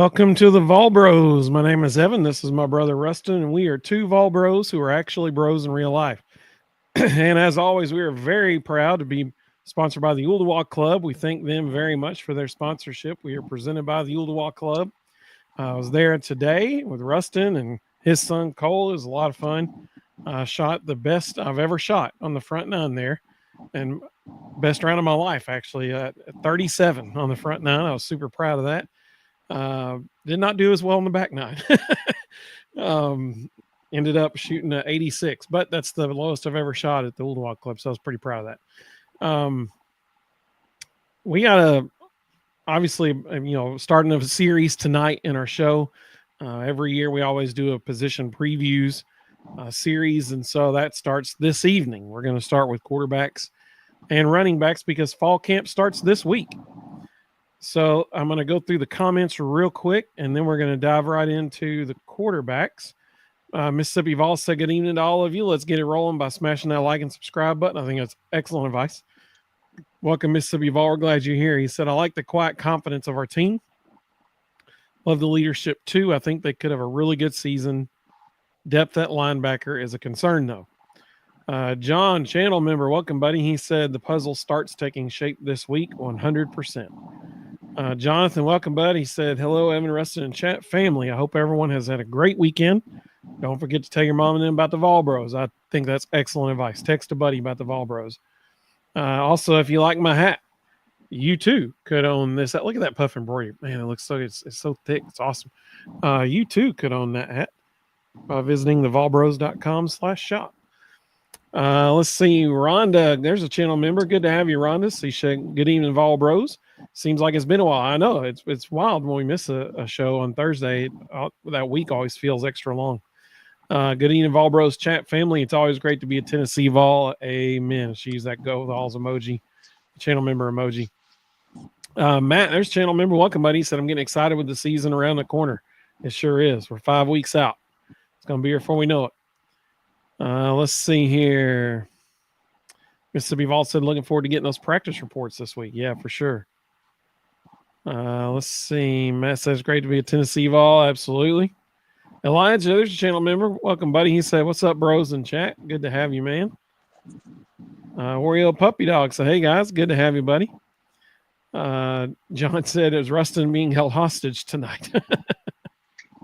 Welcome to the Vol Bros. My name is Evan. This is my brother Ruston, and we are two Vol Bros who are actually bros in real life. And as always, we are very proud to be sponsored by the Uldawa Club. We thank them very much for their sponsorship. We are presented by the Uldawa Club. I was there today with Ruston and his son Cole. It was a lot of fun. I shot the best I've ever shot on the front nine there, and best round of my life actually. 37 on the front nine. I was super proud of that. Did not do as well in the back nine. Ended up shooting 86, but that's the lowest I've ever shot at the Uldawa Club, so I was pretty proud of that. We got a obviously, starting a series tonight in our show. Every year we always do a position previews series, and so that starts this evening. We're going to start with quarterbacks and running backs because fall camp starts this week. So I'm going to go through the comments real quick, and then we're going to dive right into the quarterbacks. Mississippi Vol said, good evening to all of you. Let's get it rolling by smashing that like and subscribe button. I think that's excellent advice. Welcome, Mississippi Vol. We're glad you're here. He said, I like the quiet confidence of our team. Love the leadership, too. I think they could have a really good season. Depth at linebacker is a concern, though. John, channel member, welcome, buddy. He said the puzzle starts taking shape this week, 100%. Jonathan, welcome, bud. He said, hello, Evan, Ruston, and chat family. I hope everyone has had a great weekend. Don't forget to tell your mom and them about the Vol Bros. I think that's excellent advice. Text a buddy about the Vol Bros. Also, if you like my hat, you too could own this. Look at that puff embroidery. Man, it looks so it's so thick. It's awesome. You too could own that hat by visiting thevolbros.com/shop. Let's see, Rhonda. There's a channel member. Good to have you, Rhonda. She said, good evening, Vol Bros. Seems like it's been a while. I know it's wild when we miss a show on Thursday. That week always feels extra long. Good evening, Vol Bros chat family. It's always great to be a Tennessee Vol. Amen. She used that go with alls emoji, channel member emoji. Matt, there's channel member. Welcome, buddy. He said, I'm getting excited with the season around the corner. It sure is. We're 5 weeks out. It's going to be here before we know it. Let's see here. Mississippi Vol said, looking forward to getting those practice reports this week. Yeah, for sure. Let's see. Matt says, great to be a Tennessee Vol. Absolutely. Elijah, there's a channel member. Welcome, buddy. He said, what's up, bros in chat? Good to have you, man. Oreo Puppy Dog said, hey, guys. Good to have you, buddy. John said it was Ruston being held hostage tonight.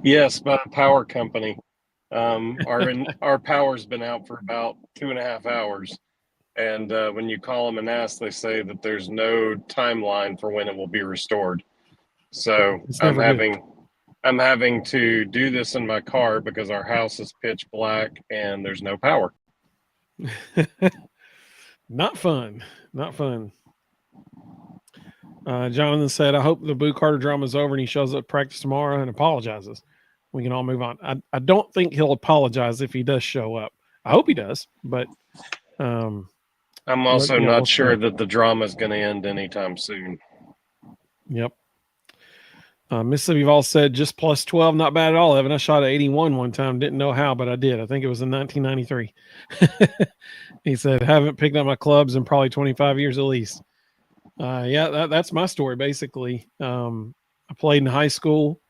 Yes, by a power company. Our power's been out for about 2.5 hours. And when you call them and ask, they say that there's no timeline for when it will be restored. So I'm having to do this in my car because our house is pitch black and there's no power. Not fun. Not fun. Jonathan said, I hope the Boo Carter drama is over and he shows up at practice tomorrow and apologizes. We can all move on. I don't think he'll apologize if he does show up. I hope he does, but I'm also not sure that the drama is going to end anytime soon. Yep. Mississippi Vol said just plus 12, not bad at all, Evan. I shot at 81 one time. Didn't know how, but I did. I think it was in 1993. He said, haven't picked up my clubs in probably 25 years at least. That's my story, basically. I played in high school,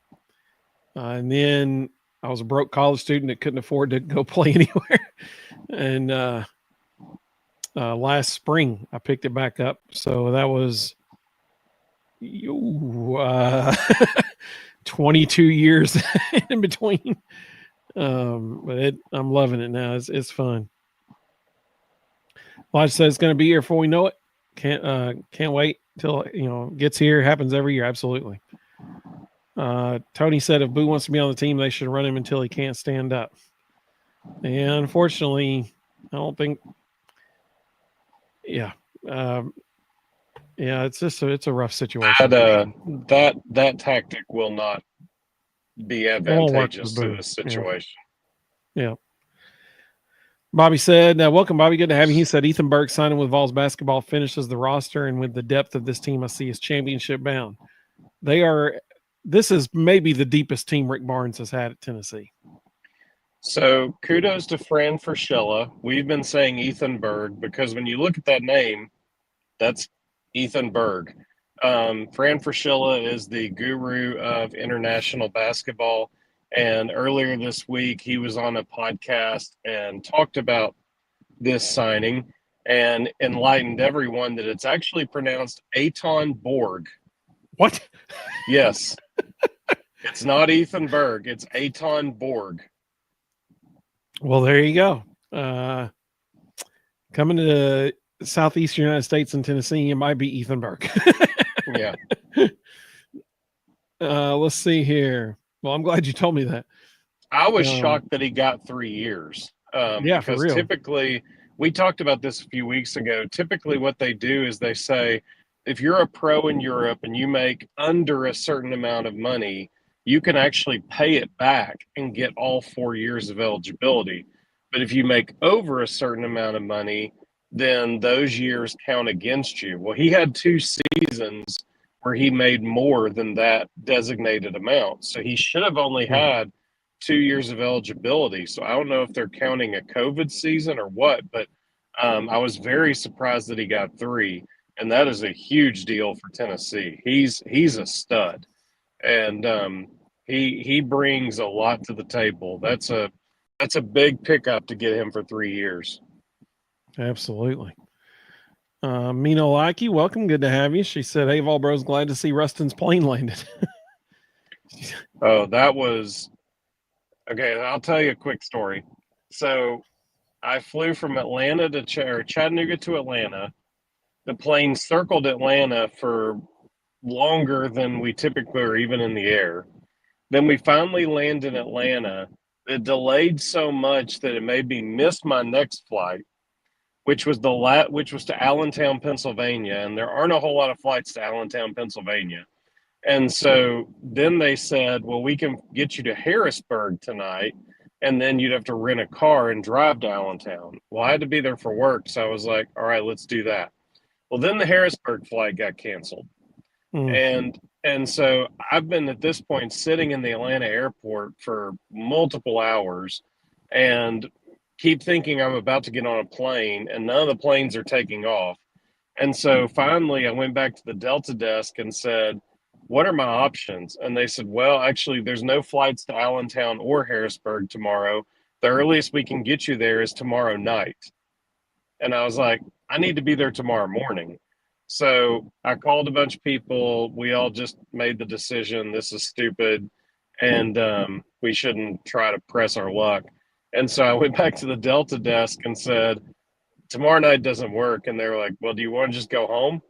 and then I was a broke college student that couldn't afford to go play anywhere. And last spring, I picked it back up. So that was 22 years in between. But I'm loving it now. It's fun. Elijah says it's going to be here before we know it. Can't wait till it gets here. It happens every year. Absolutely. Tony said if Boo wants to be on the team, they should run him until he can't stand up. And unfortunately, I don't think. Yeah. It's just it's a rough situation. That tactic will not be advantageous to the situation. Yeah. Bobby said, welcome, Bobby. Good to have you. He said Ethan Burke signing with Vols basketball finishes the roster, and with the depth of this team, I see is championship bound. This is maybe the deepest team Rick Barnes has had at Tennessee. So kudos to Fran Frischella. We've been saying Ethan Berg because when you look at that name, that's Ethan Berg. Fran Fraschilla is the guru of international basketball. And earlier this week, he was on a podcast and talked about this signing and enlightened everyone that it's actually pronounced Aton Borg. What? Yes. It's not Ethan Berg. It's Aton Borg. Well, there you go. Coming to the southeastern United States and Tennessee, it might be Ethan Burke. Yeah. Let's see here. Well, I'm glad you told me that. I was shocked that he got 3 years. Yeah, for because real. typically, we talked about this a few weeks ago. Typically, what they do is they say, if you're a pro in Europe and you make under a certain amount of money, you can actually pay it back and get all 4 years of eligibility. But if you make over a certain amount of money, then those years count against you. Well, he had 2 seasons where he made more than that designated amount. So he should have only had 2 years of eligibility. So I don't know if they're counting a COVID season or what, but I was very surprised that he got 3, and that is a huge deal for Tennessee. He's a stud, and he brings a lot to the table. That's a big pickup to get him for 3 years. Absolutely. Mino Likey, welcome. Good to have you. She said, "Hey, Volbro's glad to see Ruston's plane landed." Oh, that was okay. I'll tell you a quick story. So I flew from Atlanta to Chattanooga to Atlanta. The plane circled Atlanta for longer than we typically are even in the air. Then we finally land in Atlanta. It delayed so much that it made me miss my next flight, which was to Allentown, Pennsylvania, and there aren't a whole lot of flights to Allentown, Pennsylvania. And so then they said, well, we can get you to Harrisburg tonight, and then you'd have to rent a car and drive to Allentown. Well, I had to be there for work, so I was like, all right, let's do that. Well, then the Harrisburg flight got canceled. And so I've been at this point sitting in the Atlanta airport for multiple hours and keep thinking I'm about to get on a plane, and none of the planes are taking off. And so finally I went back to the Delta desk and said, what are my options? And they said, well, actually, there's no flights to Allentown or Harrisburg tomorrow. The earliest we can get you there is tomorrow night. And I was like, I need to be there tomorrow morning. So I called a bunch of people. We all just made the decision, this is stupid, and we shouldn't try to press our luck. And so I went back to the Delta desk and said, tomorrow night doesn't work. And they were like, well, do you want to just go home?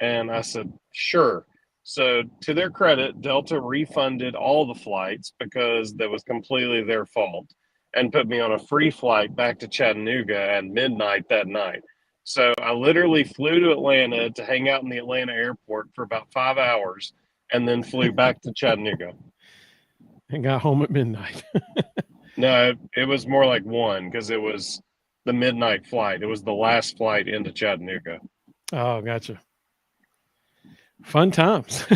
And I said, sure. So to their credit, Delta refunded all the flights because that was completely their fault, and put me on a free flight back to Chattanooga at midnight that night. So I literally flew to Atlanta to hang out in the Atlanta airport for about 5 hours and then flew back to Chattanooga. And got home at midnight. No, it was more like 1 because it was the midnight flight. It was the last flight into Chattanooga. Oh, gotcha. Fun times.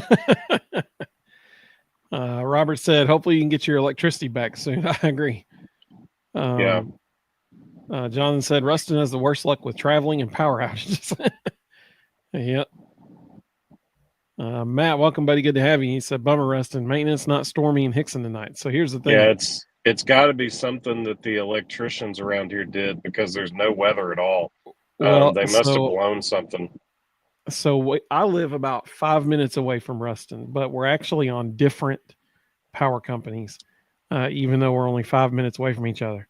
Robert said, hopefully you can get your electricity back soon. I agree. Yeah. Jonathan said, Ruston has the worst luck with traveling and power outages. Yep. Matt, welcome, buddy. Good to have you. He said, bummer, Ruston. Maintenance not Stormy and Hickson tonight. So here's the thing. Yeah, it's got to be something that the electricians around here did, because there's no weather at all. Well, they must have blown something. So I live about 5 minutes away from Ruston, but we're actually on different power companies, even though we're only 5 minutes away from each other.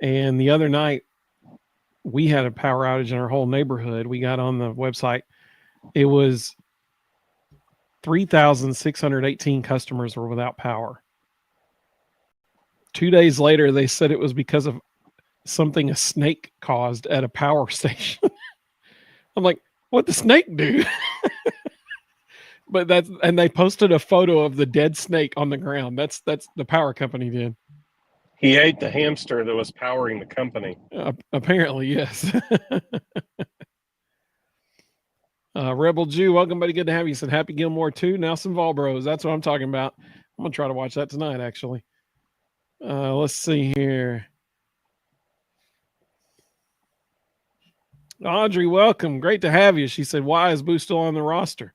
And the other night, we had a power outage in our whole neighborhood. We got on the website. It was 3,618 customers were without power. 2 days later, they said it was because of something a snake caused at a power station. I'm like, what'd the snake do? But and they posted a photo of the dead snake on the ground. That's the power company did. He ate the hamster that was powering the company. Apparently, yes. Rebel Jew, welcome, buddy. Good to have you. He said, Happy Gilmore 2. Now some Volbros. That's what I'm talking about. I'm going to try to watch that tonight, actually. Let's see here. Audrey, welcome. Great to have you. She said, "Why is Boo still on the roster?"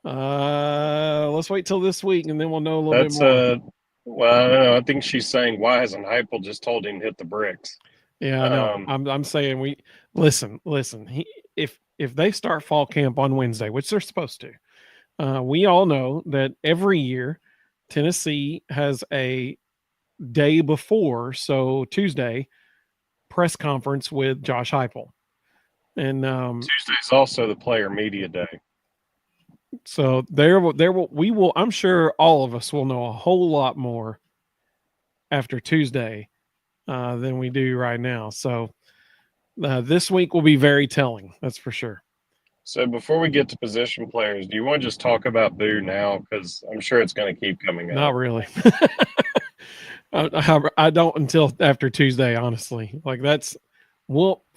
Let's wait till this week, and then we'll know a little bit That's more. well, I don't know. I think she's saying why hasn't Heupel just told him to hit the bricks? Yeah, I know. I'm saying we listen. If they start fall camp on Wednesday, which they're supposed to, we all know that every year Tennessee has a day before, so Tuesday, press conference with Josh Heupel, and Tuesday's also the player media day. so we will. I'm sure all of us will know a whole lot more after Tuesday than we do right now. So this week will be very telling. That's for sure. So before we get to position players, do you want to just talk about Boo now? Because I'm sure it's going to keep coming up. Not really. I don't until after Tuesday, honestly. Like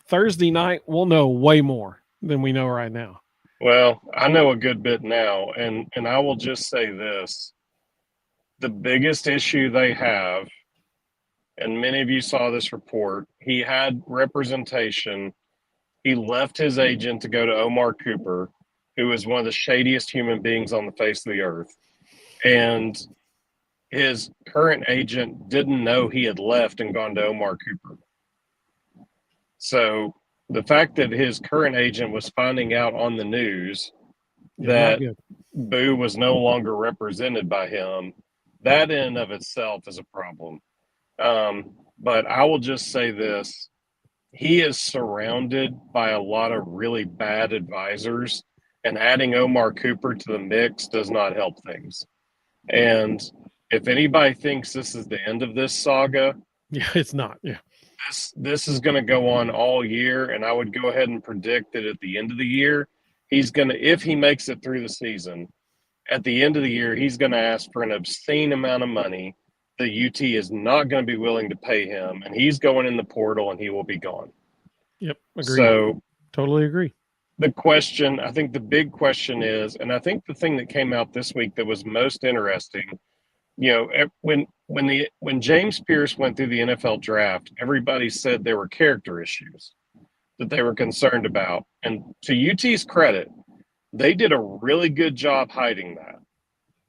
Thursday night we'll know way more than we know right now. Well, I know a good bit now, and I will just say this: the biggest issue they have, and many of you saw this report, he had representation. He left his agent to go to Omar Cooper, who is one of the shadiest human beings on the face of the earth. And his current agent didn't know he had left and gone to Omar Cooper. So the fact that his current agent was finding out on the news that Boo was no longer represented by him, that in and of itself is a problem. But I will just say this: he is surrounded by a lot of really bad advisors, and adding Omar Cooper to the mix does not help things. And if anybody thinks this is the end of this saga, yeah, it's not. Yeah, this is going to go on all year, and I would go ahead and predict that at the end of the year, he's going to, if he makes it through the season, at the end of the year, he's going to ask for an obscene amount of money. The UT is not going to be willing to pay him, and he's going in the portal, and he will be gone. Yep, agree. So totally agree. The question, I think the big question is, and I think the thing that came out this week that was most interesting, when James Pierce went through the NFL draft, everybody said there were character issues that they were concerned about. And to UT's credit, they did a really good job hiding that,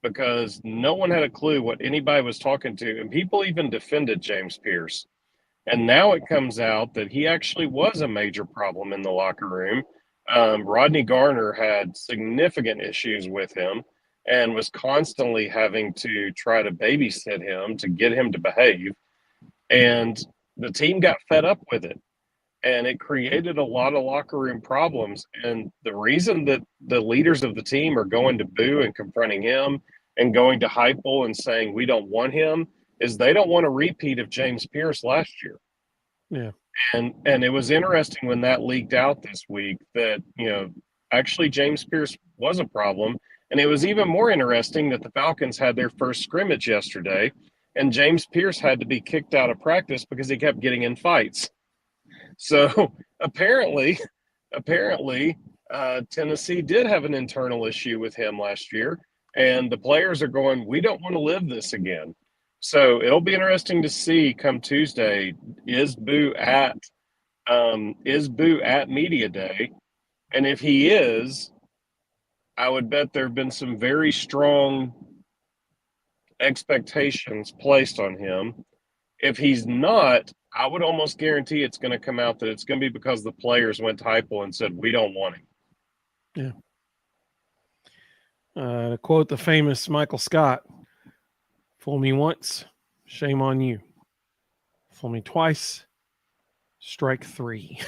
because no one had a clue what anybody was talking to. And people even defended James Pierce. And now it comes out that he actually was a major problem in the locker room. Rodney Garner had significant issues with him and was constantly having to try to babysit him to get him to behave. And the team got fed up with it. And it created a lot of locker room problems. And the reason that the leaders of the team are going to Boo and confronting him and going to Heupel and saying we don't want him is they don't want a repeat of James Pierce last year. Yeah. And it was interesting when that leaked out this week that, actually James Pierce was a problem. And it was even more interesting that the Falcons had their first scrimmage yesterday, and James Pierce had to be kicked out of practice because he kept getting in fights. So apparently, Tennessee did have an internal issue with him last year, and the players are going, we don't want to live this again. So it'll be interesting to see come Tuesday, is Boo at media day? And if he is, I would bet there have been some very strong expectations placed on him. If he's not, I would almost guarantee it's going to come out that it's going to be because the players went to Heupel and said, we don't want him. Yeah. To quote the famous Michael Scott, fool me once, shame on you. Fool me twice, strike three.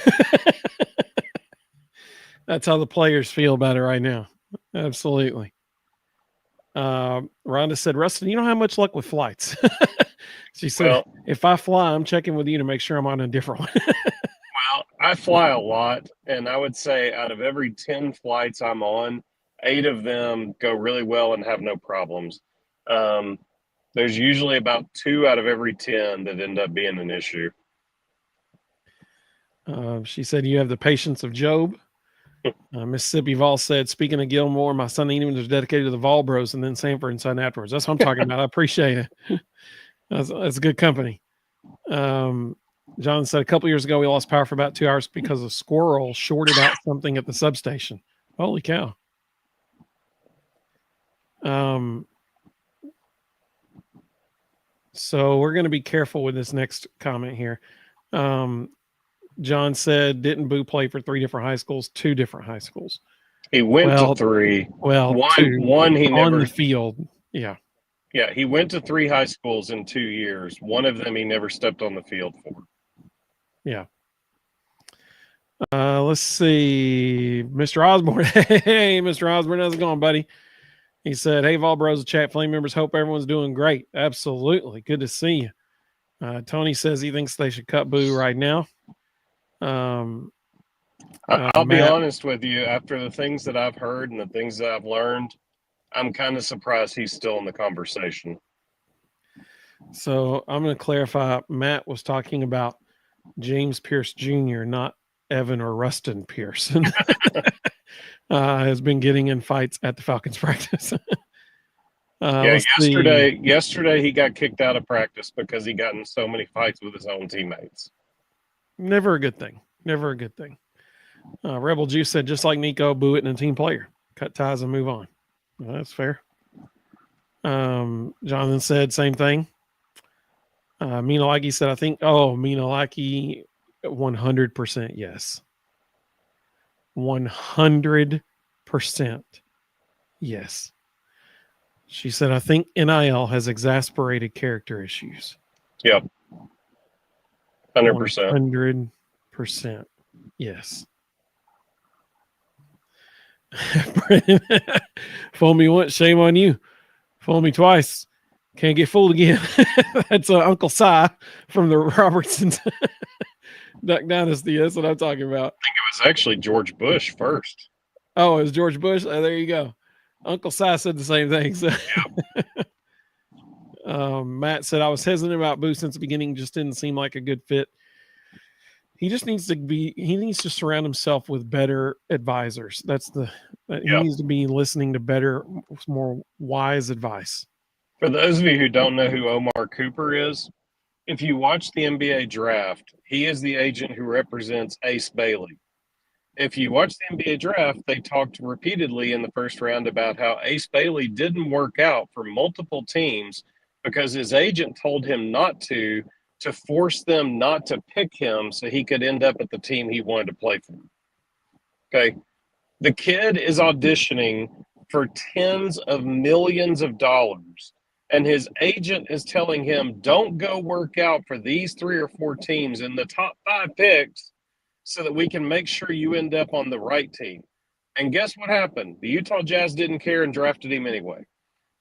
That's how the players feel about it right now. Absolutely. Rhonda said, Ruston, you don't have much luck with flights. She said, if I fly, I'm checking with you to make sure I'm on a different one. Well, I fly a lot, and I would say out of every 10 flights I'm on, 8 of them go really well and have no problems. There's usually about 2 out of every 10 that end up being an issue. She said, you have the patience of Job. Mississippi Vol said, speaking of Gilmore, my son Eden was dedicated to the Vol Bros and then Sanford and Son afterwards. That's what I'm talking about. I appreciate it. That's good company. John said a couple years ago we lost power for about 2 hours because a squirrel shorted out something at the substation. Holy cow. So we're going to be careful with this next comment here. John said, didn't Boo play for 3 different high schools? 2 different high schools. He went to 3. Well, one, 2 one he on never the field. Yeah. Yeah, he went to 3 high schools in 2 years. One of them he never stepped on the field for. Yeah. Let's see. Mr. Osborne. Hey, Mr. Osborne, how's it going, buddy? He said, hey, Vol Bros, chat flame members, hope everyone's doing great. Absolutely. Good to see you. Tony says he thinks they should cut Boo right now. I'll be honest with you. After the things that I've heard and the things that I've learned, I'm kind of surprised he's still in the conversation. So I'm going to clarify. Matt was talking about James Pierce Jr., not Evan or Ruston Pierce. Has been getting in fights at the Falcons practice. Yesterday he got kicked out of practice because he got in so many fights with his own teammates. Never a good thing. Never a good thing. Rebel Juice said, just like Nico, Boo it and a team player. Cut ties and move on. Well, that's fair. Jonathan said, same thing. Minalaki said, I think, Minalaki, 100% yes. 100% yes. She said, I think NIL has exasperated character issues. Yep. 100%. 100% yes. Fool me once, shame on you. Fool me twice, can't get fooled again. That's Uncle Si from the Robertsons Duck Dynasty. That's what I'm talking about. I think it was actually George Bush first. Oh, it was George Bush? Oh, there you go. Uncle Si said the same thing. So. Yep. Matt said, I was hesitant about Boo since the beginning. Just didn't seem like a good fit. He just needs to surround himself with better advisors. He needs to be listening to better, more wise advice. For those of you who don't know who Omar Cooper is, if you watch the NBA draft, he is the agent who represents Ace Bailey. If you watch the NBA draft, they talked repeatedly in the first round about how Ace Bailey didn't work out for multiple teams because his agent told him not to force them not to pick him so he could end up at the team he wanted to play for. Okay. The kid is auditioning for tens of millions of dollars, and his agent is telling him, don't go work out for these 3 or 4 teams in the top 5 picks so that we can make sure you end up on the right team. And guess what happened? The Utah Jazz didn't care and drafted him anyway.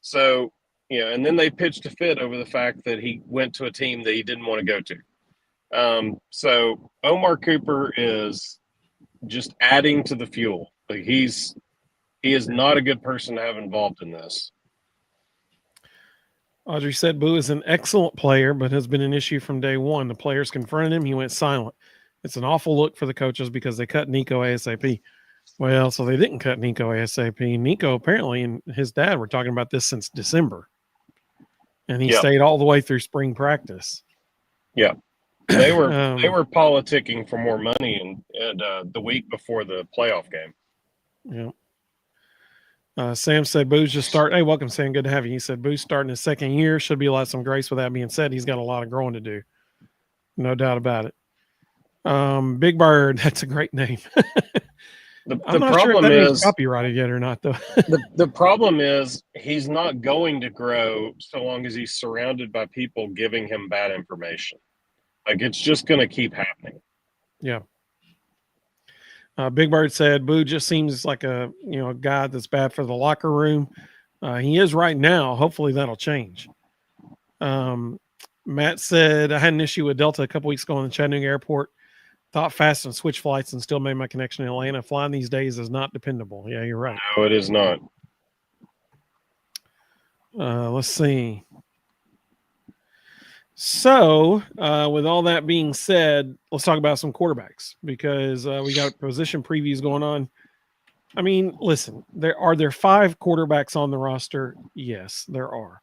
So, and then they pitched a fit over the fact that he went to a team that he didn't want to go to. So Omar Cooper is just adding to the fuel. Like he is not a good person to have involved in this. Audrey said Boo is an excellent player, but has been an issue from day one. The players confronted him. He went silent. It's an awful look for the coaches because they cut Nico ASAP. Well, so they didn't cut Nico ASAP. Nico apparently and his dad were talking about this since December. And he stayed all the way through spring practice. Yeah. They were politicking for more money and the week before the playoff game. Yeah. Sam said Boo's just starting. Hey, welcome, Sam. Good to have you. He said Boo's starting his second year. Should be allowed some grace. With that being said, he's got a lot of growing to do. No doubt about it. Big Bird, that's a great name. The I'm not problem sure if that is copyrighted yet or not, though. the problem is he's not going to grow so long as he's surrounded by people giving him bad information. Like it's just going to keep happening. Yeah. Big Bird said Boo just seems like a guy that's bad for the locker room. He is right now. Hopefully that'll change. Matt said I had an issue with Delta a couple weeks ago in the Chattanooga airport. Thought fast and switch flights and still made my connection in Atlanta. Flying these days is not dependable. Yeah, you're right. No, it is not. Let's see. So, with all that being said, let's talk about some quarterbacks because we got position previews going on. I mean, listen, are there 5 quarterbacks on the roster? Yes, there are.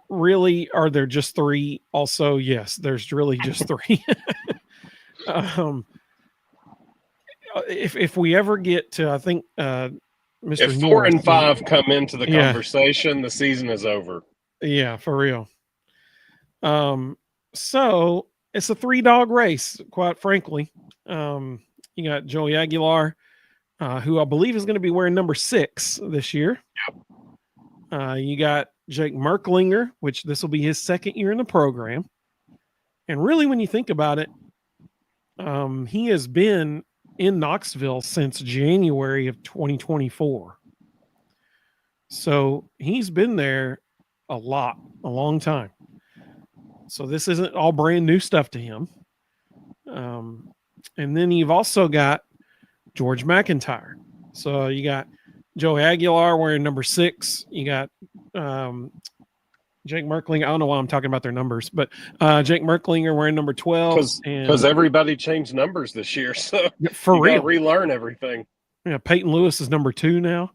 Really, are there just three? Also, yes, there's really just three. um, if we ever get to, I think Mr. If 4 Norris, and 5 come into the yeah, conversation, the season is over. yeah, for real. So it's a 3-dog race, quite frankly. You got Joey Aguilar, who I believe is going to be wearing number 6 this year. You got Jake Merklinger, which this will be his second year in the program. And really, when you think about it, he has been in Knoxville since January of 2024. So he's been there a long time. So this isn't all brand new stuff to him. And then you've also got George McIntyre. So you got Joey Aguilar wearing number 6. You got Jake Merklinger. I don't know why I'm talking about their numbers, but Jake Merklinger wearing number 12. Because everybody changed numbers this year, so for you real, got to relearn everything. Yeah, Peyton Lewis is number 2 now.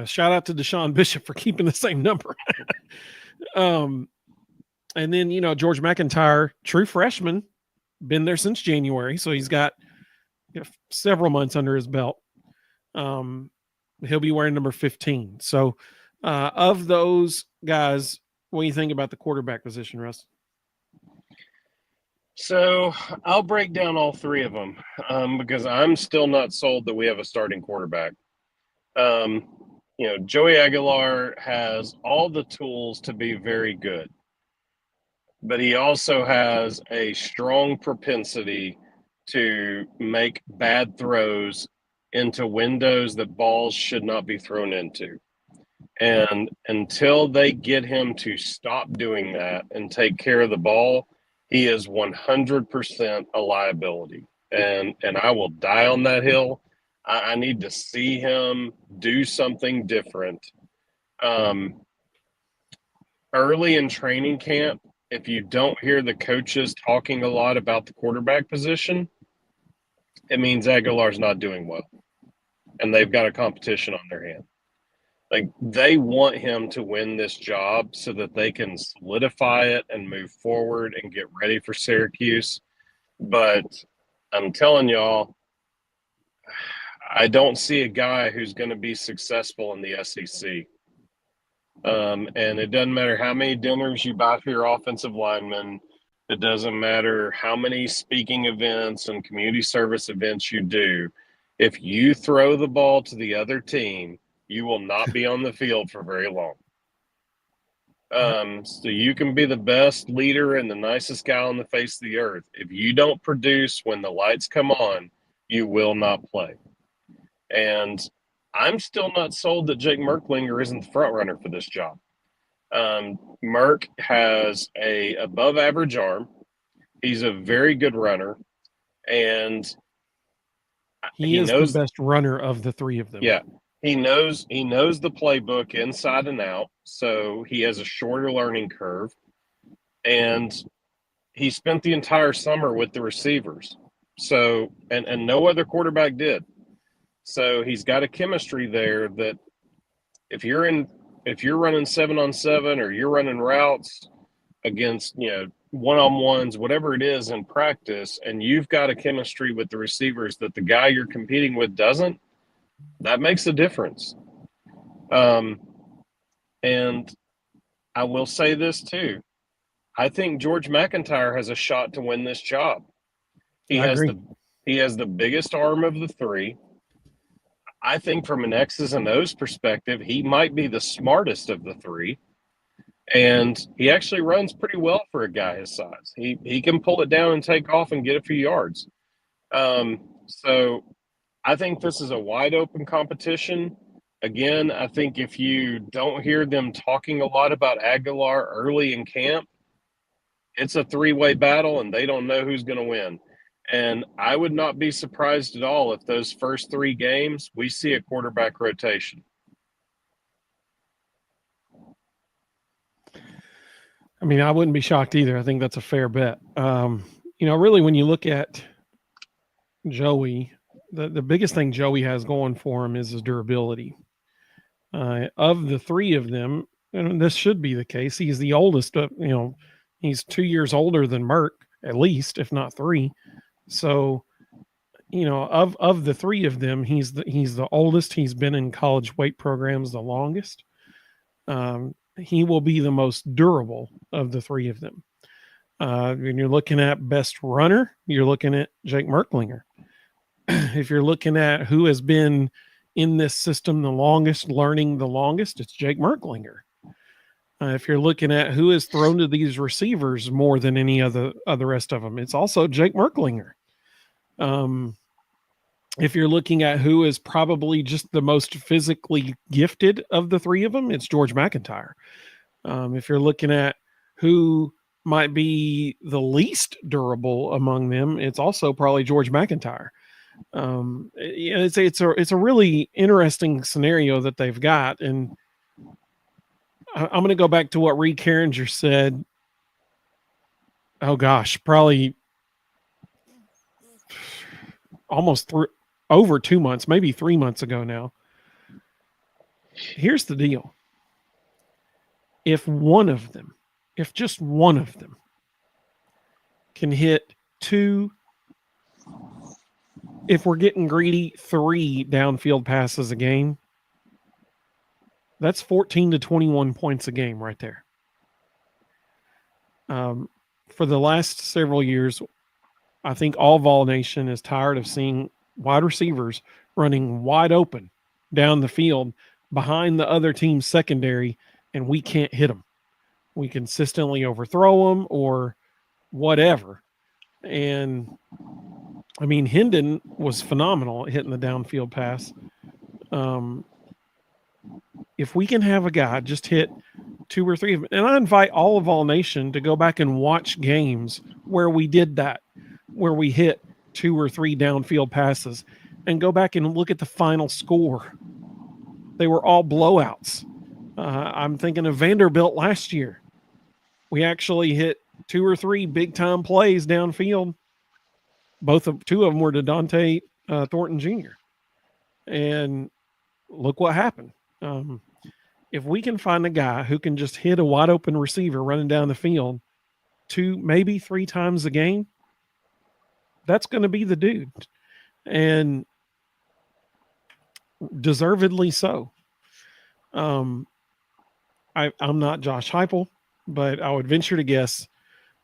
Shout out to Deshaun Bishop for keeping the same number. And then, George McIntyre, true freshman, been there since January. So he's got several months under his belt. He'll be wearing number 15. So of those guys, what do you think about the quarterback position, Russ? So I'll break down all 3 of them because I'm still not sold that we have a starting quarterback. Joey Aguilar has all the tools to be very good, but he also has a strong propensity to make bad throws into windows that balls should not be thrown into. And until they get him to stop doing that and take care of the ball, he is 100% a liability. And I will die on that hill. I need to see him do something different. Early in training camp, if you don't hear the coaches talking a lot about the quarterback position, it means Aguilar's not doing well. And they've got a competition on their hand. Like, they want him to win this job so that they can solidify it and move forward and get ready for Syracuse. But I'm telling y'all, I don't see a guy who's going to be successful in the SEC. And it doesn't matter how many dinners you buy for your offensive linemen. It doesn't matter how many speaking events and community service events you do. If you throw the ball to the other team, you will not be on the field for very long. So you can be the best leader and the nicest guy on the face of the earth. If you don't produce when the lights come on, you will not play. And I'm still not sold that Jake Merklinger isn't the front runner for this job. Merk has a above average arm. He's a very good runner, and he knows the best runner of the 3 of them. Yeah. He knows the playbook inside and out, so he has a shorter learning curve. And he spent the entire summer with the receivers. So, and no other quarterback did. So he's got a chemistry there that if you're running 7-on-7 or you're running routes against, one-on-ones, whatever it is in practice, and you've got a chemistry with the receivers that the guy you're competing with doesn't, that makes a difference. And I will say this too. I think George McIntyre has a shot to win this job. He has the biggest arm of the 3. I think from an X's and O's perspective, he might be the smartest of the 3. And he actually runs pretty well for a guy his size. He can pull it down and take off and get a few yards. So I think this is a wide open competition. Again, I think if you don't hear them talking a lot about Aguilar early in camp, it's a 3-way battle and they don't know who's going to win. And I would not be surprised at all if those first 3 games we see a quarterback rotation. I mean, I wouldn't be shocked either. I think that's a fair bet. Really, when you look at Joey, the biggest thing Joey has going for him is his durability. Of the three of them, and this should be the case, he's the oldest. He's 2 years older than Merck, at least, if not 3. So, of the three of them, he's the oldest. He's been in college weight programs the longest. He will be the most durable of the three of them. When you're looking at best runner, you're looking at Jake Merklinger. If you're looking at who has been in this system the longest, learning the longest, it's Jake Merklinger. If you're looking at who has thrown to these receivers more than any other rest of them, it's also Jake Merklinger. If you're looking at who is probably just the most physically gifted of the three of them, it's George McIntyre. If you're looking at who might be the least durable among them, it's also probably George McIntyre. It's a really interesting scenario that they've got, and I'm going to go back to what Reed Carringer said. Oh gosh, probably almost over 2 months, maybe 3 months ago now. Here's the deal. If just one of them can hit 2, if we're getting greedy, 3 downfield passes a game, that's 14 to 21 points a game right there. For the last several years, I think all Vol Nation is tired of seeing wide receivers running wide open down the field behind the other team's secondary, and we can't hit them. We consistently overthrow them or whatever. And I mean, Hendon was phenomenal at hitting the downfield pass. If we can have a guy just hit 2 or 3 of them, and I invite all of All Nation to go back and watch games where we did that, where we hit 2 or 3 downfield passes, and go back and look at the final score. They were all blowouts. I'm thinking of Vanderbilt last year. We actually hit 2 or 3 big time plays downfield. 2 of them were to Dante Thornton Jr. And look what happened. If we can find a guy who can just hit a wide open receiver running down the field 2, maybe 3 times a game, that's going to be the dude. And deservedly so. I'm not Josh Heupel, but I would venture to guess.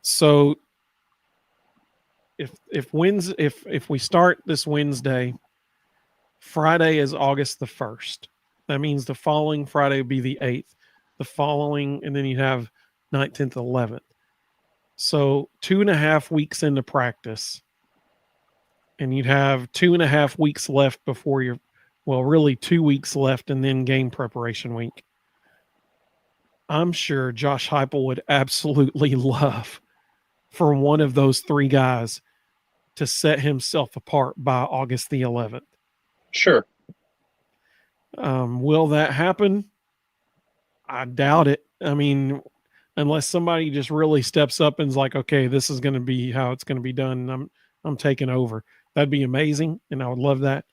So if we start this Wednesday, Friday is August the 1st. That means the following Friday would be the 8th. The following, and then you have 9th, 10th, 11th. So 2.5 weeks into practice, and you'd have 2.5 weeks left before really 2 weeks left, and then game preparation week. I'm sure Josh Heupel would absolutely love for one of those 3 guys to set himself apart by August the 11th. Sure. Will that happen? I doubt it. I mean, unless somebody just really steps up and is like, okay, this is going to be how it's going to be done. I'm taking over. That'd be amazing, and I would love that.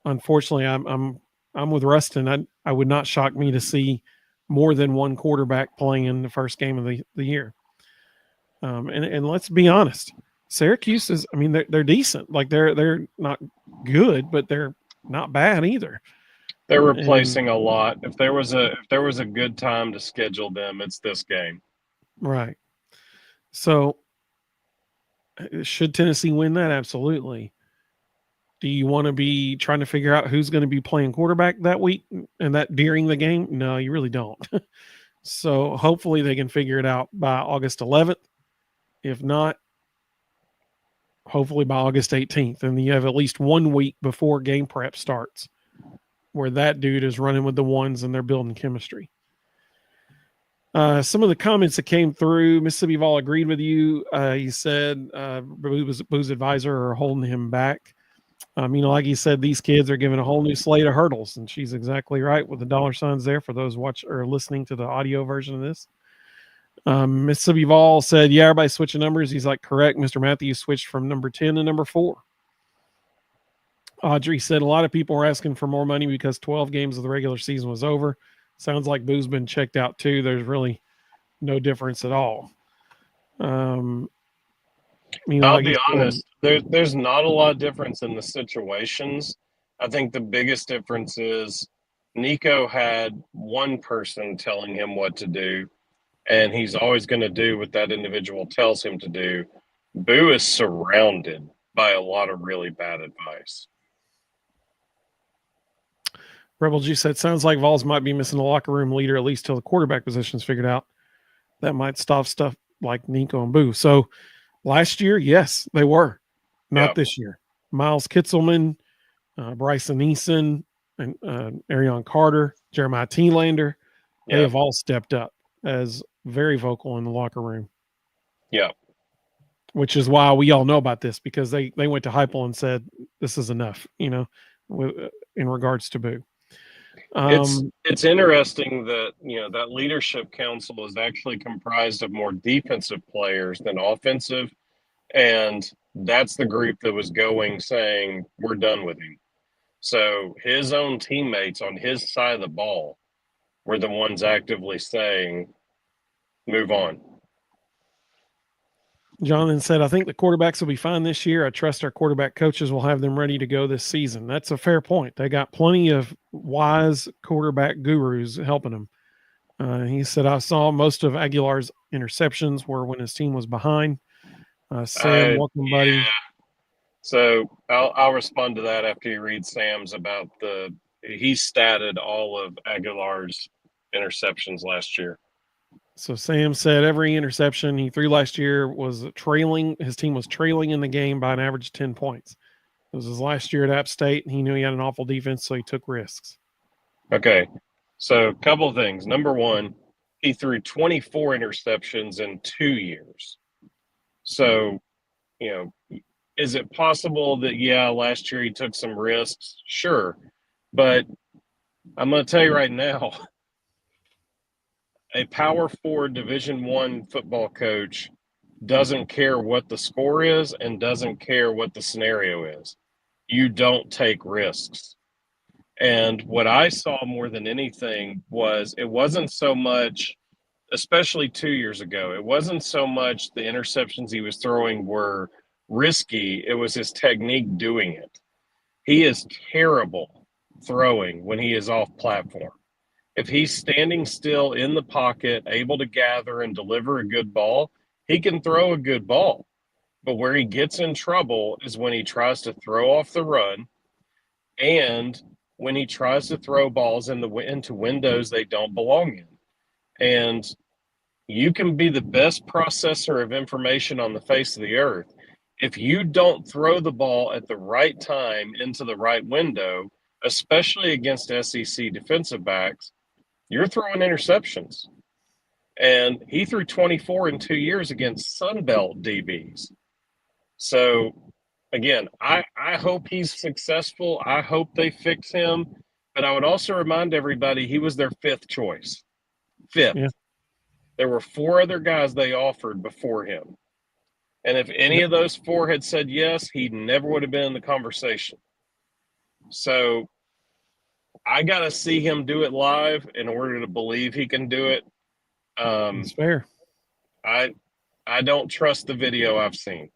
Unfortunately, I'm with Ruston. I would not shock me to see more than one quarterback playing in the first game of the year. And let's be honest, Syracuse is. I mean, they're decent. Like they're not good, but they're not bad either. They're replacing a lot. If there was a good time to schedule them, it's this game. Right. So should Tennessee win that? Absolutely. Do you want to be trying to figure out who's going to be playing quarterback that week and that during the game? No, you really don't. So hopefully they can figure it out by August 11th. If not, hopefully by August 18th. And you have at least 1 week before game prep starts where that dude is running with the ones and they're building chemistry. Some of the comments that came through, Mississippi Vol agreed with you. He said Boo's advisor are holding him back. Like he said, these kids are given a whole new slate of hurdles, and she's exactly right with the dollar signs there for those watch or listening to the audio version of this. Mississippi Vol said, yeah, everybody's switching numbers. He's like, correct. Mr. Matthews switched from number 10 to number 4. Audrey said a lot of people were asking for more money because 12 games of the regular season was over. Sounds like Boo's been checked out too. There's really no difference at all. I'll be honest, there's not a lot of difference in the situations. I think the biggest difference is Nico had one person telling him what to do, and he's always going to do what that individual tells him to do. Boo is surrounded by a lot of really bad advice. Rebel G said, sounds like Vols might be missing a locker room leader, at least till the quarterback position's figured out. That might stop stuff like Nico and Boo. So last year, yes, they were. Not this year. Miles Kitzelman, Bryson Eason, and Arion Carter, Jeremiah T-Lander, they have all stepped up as very vocal in the locker room. Yeah. Which is why we all know about this, because they went to Heupel and said, this is enough, in regards to Boo. It's interesting that, that leadership council is actually comprised of more defensive players than offensive. And that's the group that was going saying, we're done with him. So his own teammates on his side of the ball were the ones actively saying, move on. Jonathan said, I think the quarterbacks will be fine this year. I trust our quarterback coaches will have them ready to go this season. That's a fair point. They got plenty of wise quarterback gurus helping them. He said, I saw most of Aguilar's interceptions were when his team was behind. Sam, welcome, buddy. So I'll respond to that after you read Sam's about he statted all of Aguilar's interceptions last year. So Sam said every interception he threw last year was trailing. His team was trailing in the game by an average of 10 points. It was his last year at App State, and he knew he had an awful defense, so he took risks. Okay. So a couple of things. Number one, he threw 24 interceptions in 2 years. So, is it possible that, last year he took some risks? Sure. But I'm going to tell you right now, a Power 4 Division I football coach doesn't care what the score is and doesn't care what the scenario is. You don't take risks. And what I saw more than anything was it wasn't so much, especially 2 years ago, it wasn't so much the interceptions he was throwing were risky. It was his technique doing it. He is terrible throwing when he is off platform. If he's standing still in the pocket, able to gather and deliver a good ball, he can throw a good ball. But where he gets in trouble is when he tries to throw off the run and when he tries to throw balls into windows they don't belong in. And you can be the best processor of information on the face of the earth. If you don't throw the ball at the right time into the right window, especially against SEC defensive backs, you're throwing interceptions. And he threw 24 in 2 years against Sunbelt DBs. So, again, I hope he's successful. I hope they fix him. But I would also remind everybody he was their fifth choice. Fifth. Yeah. There were 4 other guys they offered before him. And if any of those 4 had said yes, he never would have been in the conversation. So I got to see him do it live in order to believe he can do it. That's fair. I don't trust the video I've seen.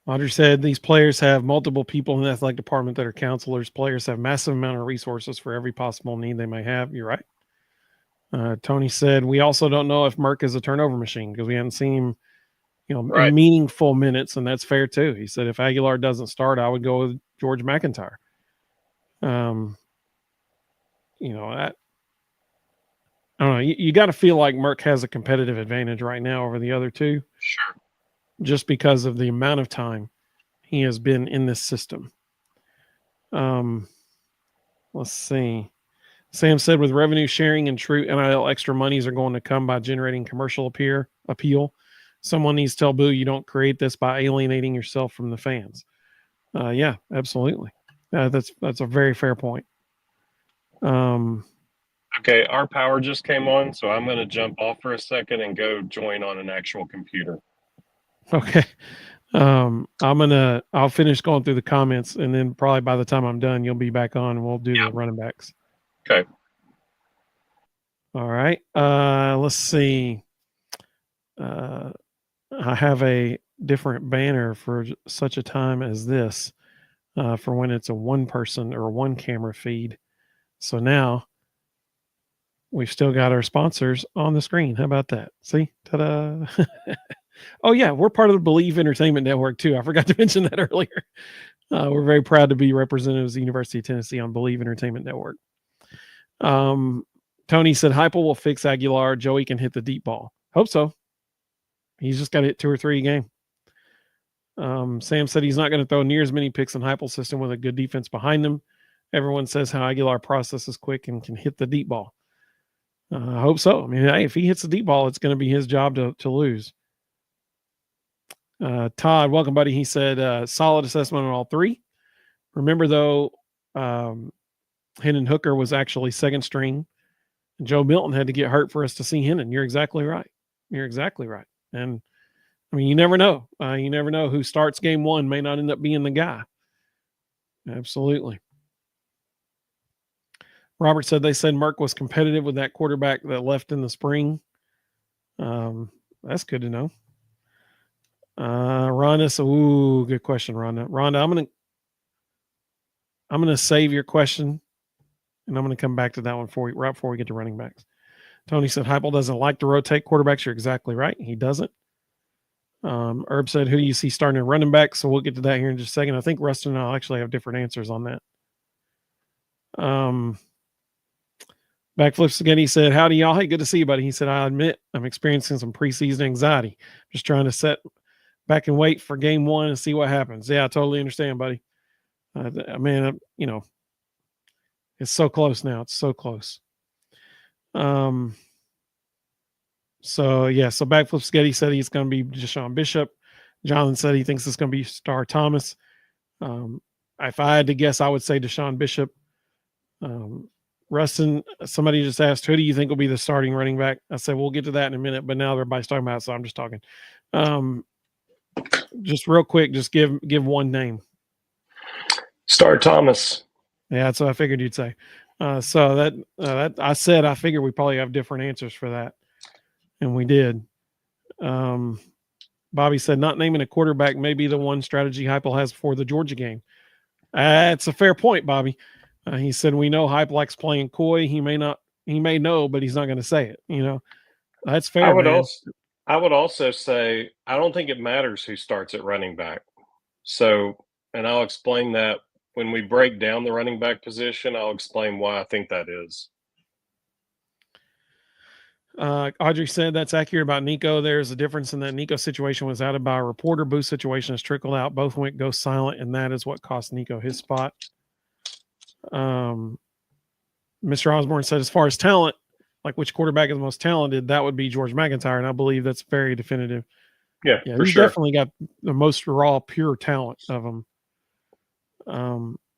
Audrey said these players have multiple people in the athletic department that are counselors. Players have massive amount of resources for every possible need they may have. You're right. Tony said we also don't know if Merck is a turnover machine because we haven't seen him, in meaningful minutes, and that's fair too. He said if Aguilar doesn't start, I would go with George McIntyre. I don't know. You got to feel like Merck has a competitive advantage right now over the other two. Sure. Just because of the amount of time he has been in this system. Let's see. Sam said with revenue sharing and true NIL, extra monies are going to come by generating commercial appeal. Someone needs to tell Boo you don't create this by alienating yourself from the fans. Yeah, absolutely. That's a very fair point. Okay, our power just came on, so I'm going to jump off for a second and go join on an actual computer. Okay. I'll finish going through the comments, and then probably by the time I'm done, you'll be back on, and we'll do the running backs. Okay. All right. Let's see. I have a different banner for such a time as this, for when it's a one person or a one camera feed. So now we've still got our sponsors on the screen. How about that? See? Ta-da. Oh, yeah. We're part of the Believe Entertainment Network, too. I forgot to mention that earlier. We're very proud to be representatives of the University of Tennessee on Believe Entertainment Network. Tony said Heupel will fix Aguilar. Joey can hit the deep ball. Hope so. He's just got to hit 2 or 3 a game. Sam said he's not going to throw near as many picks in Heupel's system with a good defense behind him. Everyone says how Aguilar processes quick and can hit the deep ball. I hope so. I mean, hey, if he hits the deep ball, it's going to be his job to lose. Todd, welcome, buddy. He said solid assessment on all 3. Remember, though, Hendon Hooker was actually second string. And Joe Milton had to get hurt for us to see Hendon. You're exactly right. And I mean, you never know. You never know who starts game 1 may not end up being the guy. Absolutely. Robert said they said Merck was competitive with that quarterback that left in the spring. That's good to know. Rhonda, ooh, good question, Rhonda. Rhonda, I'm gonna save your question, and I'm gonna come back to that one for you right before we get to running backs. Tony said Heupel doesn't like to rotate quarterbacks. You're exactly right. He doesn't. Herb said, who do you see starting at running back? So we'll get to that here in just a second. I think Ruston and I'll actually have different answers on that. Backflip Spaghetti said, howdy, y'all. Hey, good to see you, buddy. He said, I admit I'm experiencing some preseason anxiety. Just trying to set back and wait for game 1 and see what happens. Yeah, I totally understand, buddy. Man, it's so close now. It's so close. So Backflip Spaghetti said he's going to be Deshaun Bishop. Jonathan said he thinks it's going to be Star Thomas. If I had to guess, I would say Deshaun Bishop. Ruston, somebody just asked, who do you think will be the starting running back? I said, we'll get to that in a minute, but now everybody's talking about it, so I'm just talking. Just real quick, just give one name. Star Thomas. Yeah, that's what I figured you'd say. So that I said I figured we probably have different answers for that, and we did. Bobby said not naming a quarterback may be the one strategy Heupel has for the Georgia game. It's a fair point, Bobby. He said we know Heupel likes playing coy. He may know, but he's not going to say it. You know, that's fair. I would also say I don't think it matters who starts at running back. So, and I'll explain that when we break down the running back position. I'll explain why I think that is. Audrey said that's accurate about Nico. There's a difference in that Nico situation was outed by a reporter. Booth situation has trickled out. Both went ghost silent, and that is what cost Nico his spot. Mr. Osborne said, as far as talent, like which quarterback is the most talented, that would be George McIntyre, and I believe that's very definitive. Yeah, for he's sure. Definitely got the most raw, pure talent of them.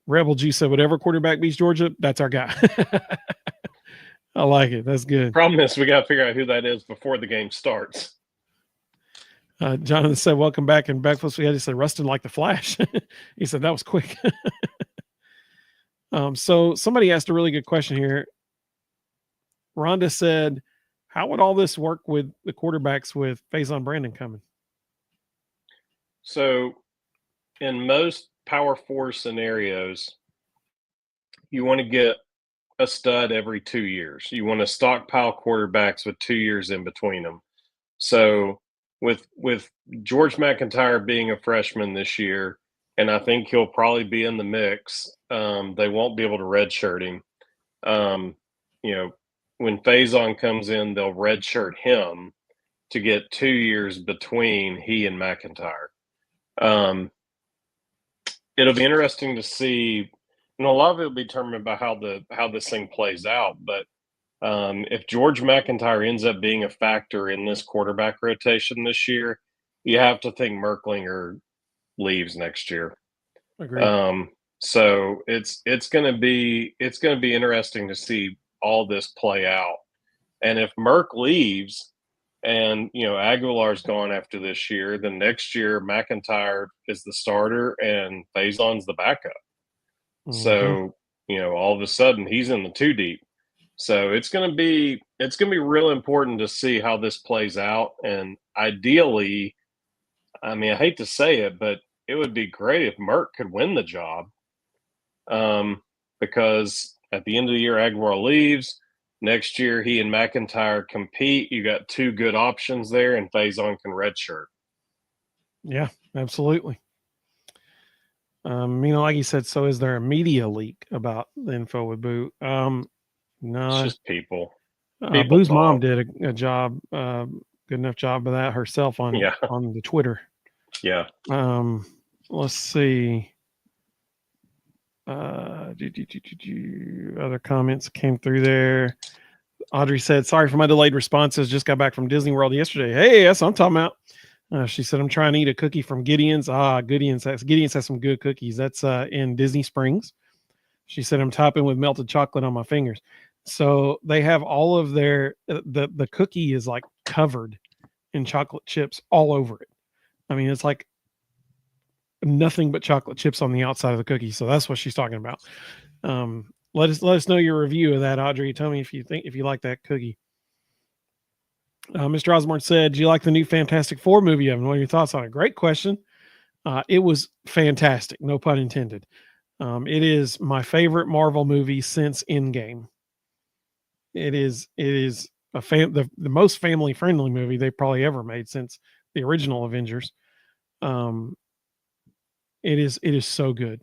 Rebel G said, whatever quarterback beats Georgia, that's our guy. I like it. That's good. Problem is, we got to figure out who that is before the game starts. Jonathan said, welcome back. And Backflip Spaghetti said, Ruston like the Flash. He said, that was quick. So somebody asked a really good question here. Rhonda said, how would all this work with the quarterbacks with Faison Brandon coming? So in most Power 4 scenarios, you want to get a stud every 2 years. You want to stockpile quarterbacks with 2 years in between them. So with George McIntyre being a freshman this year, and I think he'll probably be in the mix, they won't be able to redshirt him. When Faison comes in, they'll redshirt him to get 2 years between he and McIntyre. It'll be interesting to see, and a lot of it will be determined by how this thing plays out. But if George McIntyre ends up being a factor in this quarterback rotation this year, you have to think Merklinger leaves next year. Agreed. So it's going to be interesting to see all this play out. And if Merk leaves and Aguilar's gone after this year. Then next year, McIntyre is the starter and Faison's the backup. So all of a sudden he's in the 2 deep. So it's gonna be real important to see how this plays out. And ideally, I mean, I hate to say it, but it would be great if Merck could win the job. Because at the end of the year, Aguilar leaves. Next year, he and McIntyre compete. You got 2 good options there, and Faison can redshirt. Yeah, absolutely. Like you said, so is there a media leak about the info with Boo? No, It's just people. Boo's talk. mom did a job, good enough job of that herself on the Twitter. Yeah. Let's see. Other comments came through there. Audrey said, "Sorry for my delayed responses. Just got back from Disney World yesterday." Hey, that's what I'm talking about. She said, "I'm trying to eat a cookie from Gideon's." Gideon's has some good cookies. That's in Disney Springs. She said, "I'm topping with melted chocolate on my fingers." So they have all of their the cookie is like covered in chocolate chips all over it. I mean, it's like nothing but chocolate chips on the outside of the cookie. So that's what she's talking about. Let us know your review of that, Audrey. Tell me if you like that cookie. Mr. Osborne said, "Do you like the new Fantastic Four movie, Evan? What are your thoughts on it?" Great question. It was fantastic, no pun intended. It is my favorite Marvel movie since Endgame. It is the most family friendly movie they've probably ever made since the original Avengers. It is so good.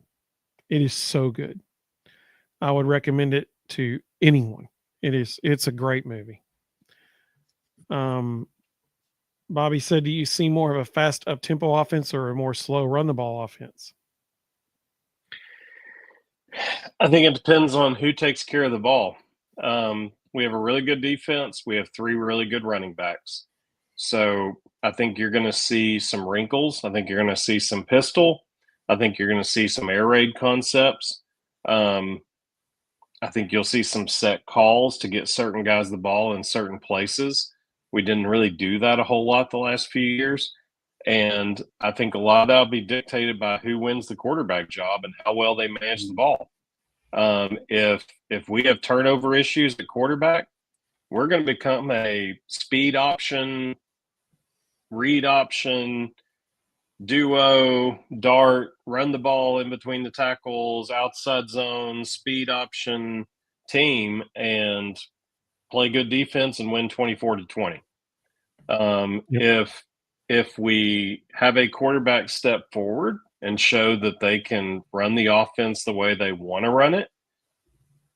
It is so good. I would recommend it to anyone. It's a great movie. Bobby said, "Do you see more of a fast up tempo offense or a more slow run the ball offense?" I think it depends on who takes care of the ball. We have a really good defense. We have 3 really good running backs. So I think you're going to see some wrinkles. I think you're going to see some pistol. I think you're going to see some air raid concepts. I think you'll see some set calls to get certain guys the ball in certain places. We didn't really do that a whole lot the last few years. And I think a lot of that will be dictated by who wins the quarterback job and how well they manage the ball. If we have turnover issues at quarterback, we're going to become a speed option, read option, duo, dart, run the ball in between the tackles, outside zone, speed option team, and play good defense and win 24-20. If we have a quarterback step forward and show that they can run the offense the way they want to run it,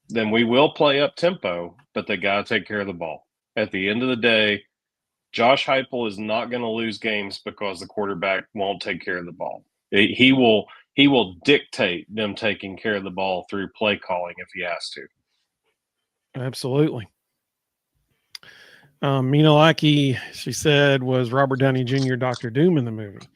then we will play up tempo, but they got to take care of the ball. At the end of the day, Josh Heupel is not going to lose games because the quarterback won't take care of the ball. He will dictate them taking care of the ball through play calling if he has to. Absolutely. Mina Lackey, she said, was Robert Downey Jr. Dr. Doom in the movie?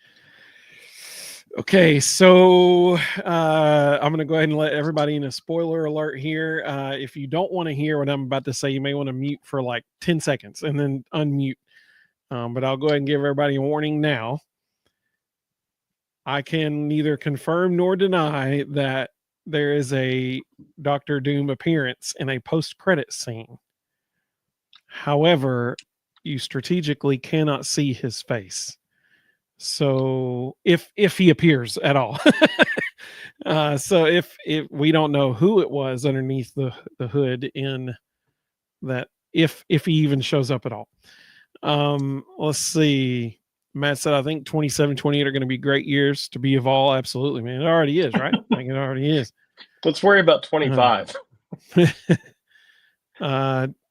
Okay, so I'm going to go ahead and let everybody in a spoiler alert here. If you don't want to hear what I'm about to say, you may want to mute for like 10 seconds and then unmute. But I'll go ahead and give everybody a warning now. I can neither confirm nor deny that there is a Dr. Doom appearance in a post-credit scene. However, you strategically cannot see his face. So if he appears at all. So if we don't know who it was underneath the hood in that, if he even shows up at all. Let's see. Matt said, "I think 27, 28 are going to be great years to be of all." Absolutely, man. It already is, right? I think it already is. Let's worry about 25.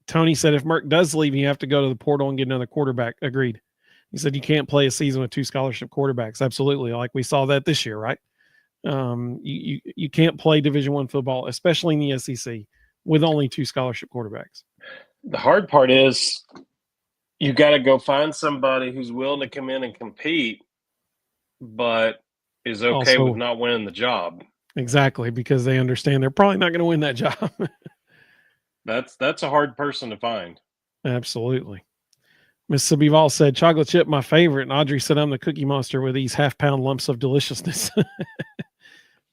Tony said, "If Merck does leave, you have to go to the portal and get another quarterback." Agreed. He said, "You can't play a season with 2 scholarship quarterbacks." Absolutely. Like we saw that this year, right? You can't play Division I football, especially in the SEC, with only 2 scholarship quarterbacks. The hard part is you got to go find somebody who's willing to come in and compete, but is okay with not winning the job. Exactly, because they understand they're probably not going to win that job. That's a hard person to find. Absolutely. Mississippi Vol said chocolate chip my favorite, and Audrey said I'm the cookie monster with these half-pound lumps of deliciousness.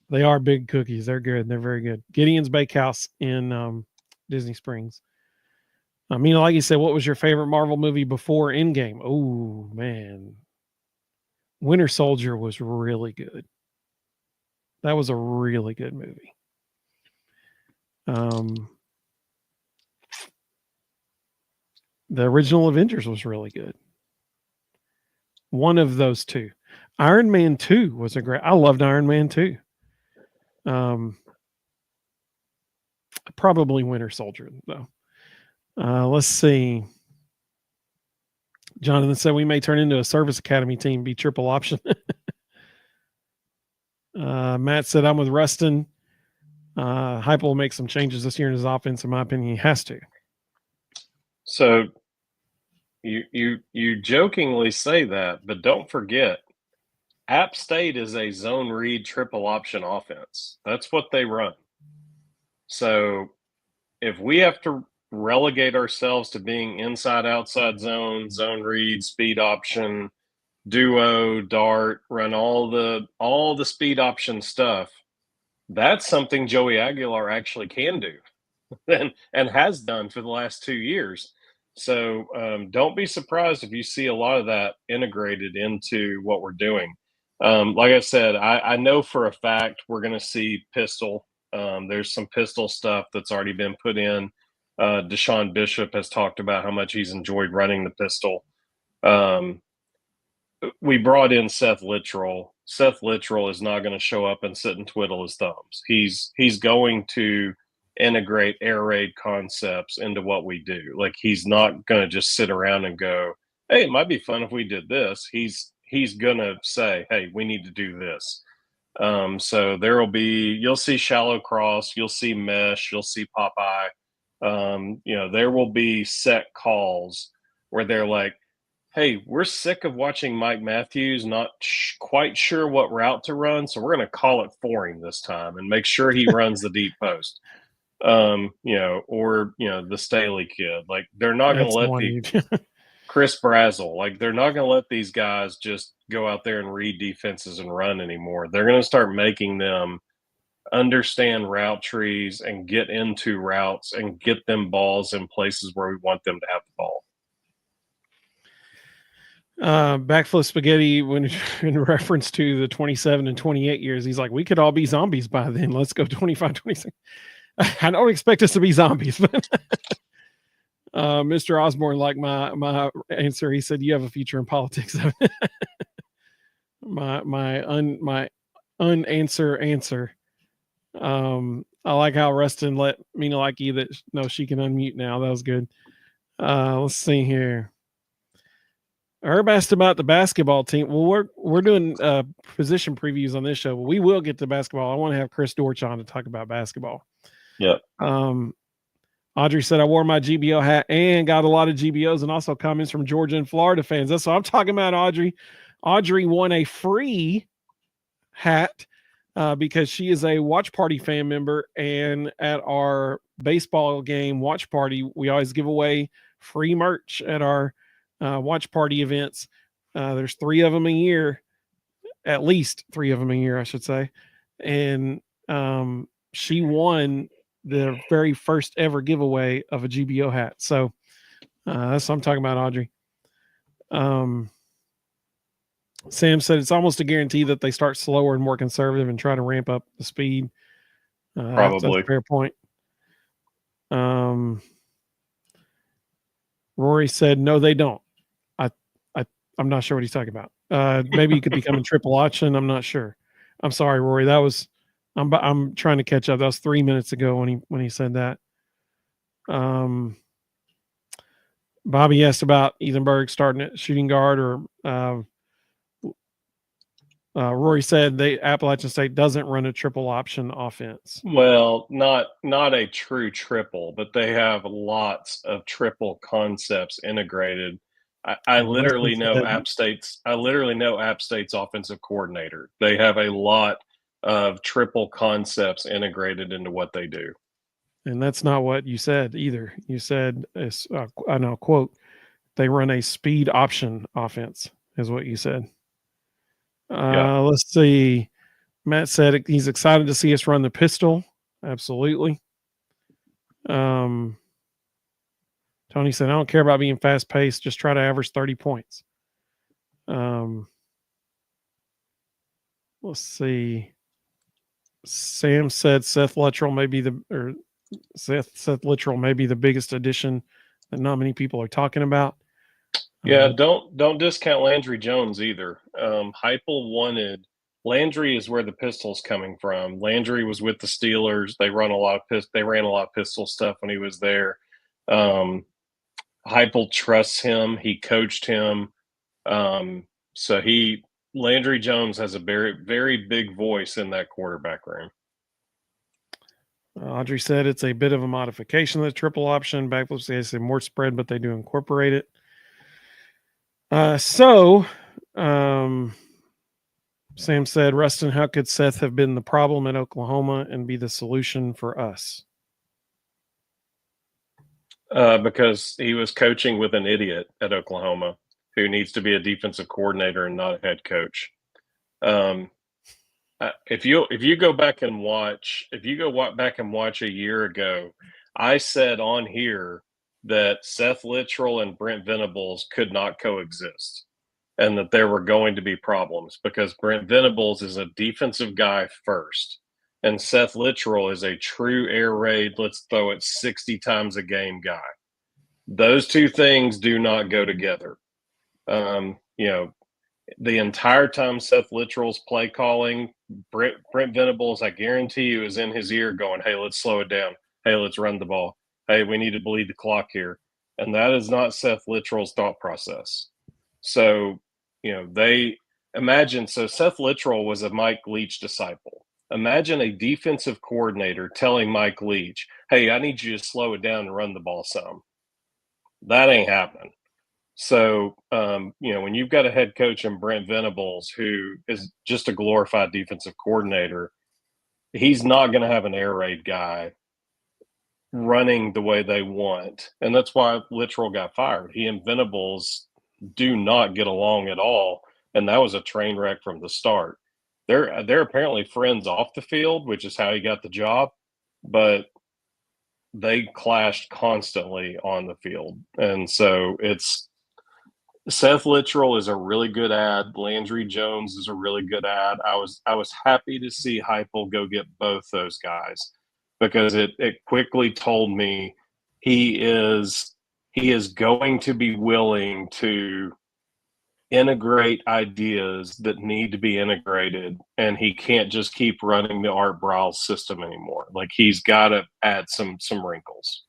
They are big cookies. They're good. They're very good. Gideon's Bakehouse in Disney Springs. Mina, like you said, what was your favorite Marvel movie before Endgame? Oh man, Winter Soldier was really good. That was a really good movie. The original Avengers was really good. One of those two. Iron Man 2 was a great. I loved Iron Man 2. Probably Winter Soldier though. Let's see. Jonathan said we may turn into a service academy team, be triple option. Matt said I'm with Ruston. Hype will make some changes this year in his offense. In my opinion, he has to. So you jokingly say that, but don't forget, App State is a zone read triple option offense. That's what they run. So if we have to relegate ourselves to being inside outside zone, zone read, speed option, duo, dart, run all the speed option stuff, that's something Joey Aguilar actually can do and has done for the last 2 years. So don't be surprised if you see a lot of that integrated into what we're doing. Like I said, I know for a fact we're going to see pistol. There's some pistol stuff that's already been put in. Deshaun Bishop has talked about how much he's enjoyed running the pistol. We brought in Seth Littrell. Seth Littrell is not going to show up and sit and twiddle his thumbs. He's going to integrate air raid concepts into what we do. Like, he's not going to just sit around and go, hey, it might be fun if we did this. He's going to say, hey, we need to do this. So you'll see shallow cross, you'll see mesh, you'll see Popeye. There will be set calls where they're like, hey, we're sick of watching Mike Matthews, not quite sure what route to run, so we're going to call it for him this time and make sure he runs the deep post. Or the Staley kid. Like, they're not going to let Chris Brazel, like, they're not going to let these guys just go out there and read defenses and run anymore. They're going to start making them understand route trees and get into routes and get them balls in places where we want them to have the ball. Backflip Spaghetti, when in reference to the 27 and 28 years, he's like, we could all be zombies by then. Let's go 25, 26. I don't expect us to be zombies, but Mr. Osborne liked my answer. He said, you have a future in politics. my unanswer answer. I like how Rustin let Mina like you that no, she can unmute now. That was good. Let's see here. Herb asked about the basketball team. Well, we're doing position previews on this show. We will get to basketball. I want to have Chris Dortch on to talk about basketball. Yeah. Audrey said I wore my GBO hat and got a lot of GBOs and also comments from Georgia and Florida fans. That's what I'm talking about, Audrey. Audrey won a free hat because she is a watch party fan member. And at our baseball game watch party, we always give away free merch at our watch party events. There's 3 of them a year, at least 3 of them a year, I should say. And she won the very first ever giveaway of a GBO hat. So that's what I'm talking about, Audrey. Sam said it's almost a guarantee that they start slower and more conservative and try to ramp up the speed. Probably. That's a fair point. Rory said, no, they don't. I'm not sure what he's talking about. Maybe you could become a triple option. I'm not sure. I'm sorry, Rory. I'm trying to catch up. That was 3 minutes ago when he said that. Bobby asked about Ethan Berg starting at shooting guard, or Rory said Appalachian State doesn't run a triple option offense. Well, not a true triple, but they have lots of triple concepts integrated. I literally know App State's offensive coordinator. They have a lot of triple concepts integrated into what they do. And that's not what you said either. You said, I know, quote, They run a speed option offense, is what you said. Yeah. Let's see. Matt said he's excited to see us run the pistol. Absolutely. Tony said, I don't care about being fast paced. Just try to average 30 points. Let's see. Sam said Seth Luttrell may be Seth Luttrell may be the biggest addition that not many people are talking about. Yeah, don't discount Landry Jones either. Heupel wanted Landry is where the pistol's coming from. Landry was with the Steelers. They ran a lot of pistol stuff when he was there. Heupel trusts him. He coached him. So Landry Jones has a very, very big voice in that quarterback room. Audrey said it's a bit of a modification of the triple option. Backflips, they say more spread, but they do incorporate it. Sam said, Ruston, how could Seth have been the problem at Oklahoma and be the solution for us? Because he was coaching with an idiot at Oklahoma who needs to be a defensive coordinator and not a head coach. If you go back and watch a year ago, I said on here that Seth Littrell and Brent Venables could not coexist and that there were going to be problems because Brent Venables is a defensive guy first and Seth Littrell is a true air raid, let's throw it 60 times a game guy. Those two things do not go together. The entire time Seth Littrell's play calling, Brent Venables, I guarantee you, is in his ear going, hey, let's slow it down. Hey, let's run the ball. Hey, we need to bleed the clock here. And that is not Seth Littrell's thought process. So, so Seth Littrell was a Mike Leach disciple. Imagine a defensive coordinator telling Mike Leach, hey, I need you to slow it down and run the ball some. That ain't happening. So, when you've got a head coach in Brent Venables who is just a glorified defensive coordinator, he's not going to have an air raid guy running the way they want. And that's why Littrell got fired. He and Venables do not get along at all. And that was a train wreck from the start. They're apparently friends off the field, which is how he got the job. But they clashed constantly on the field. And so Seth Littrell is a really good ad. Landry Jones is a really good ad. I was happy to see Heupel go get both those guys because it quickly told me he is going to be willing to integrate ideas that need to be integrated, and he can't just keep running the Art Briles system anymore. Like he's got to add some wrinkles.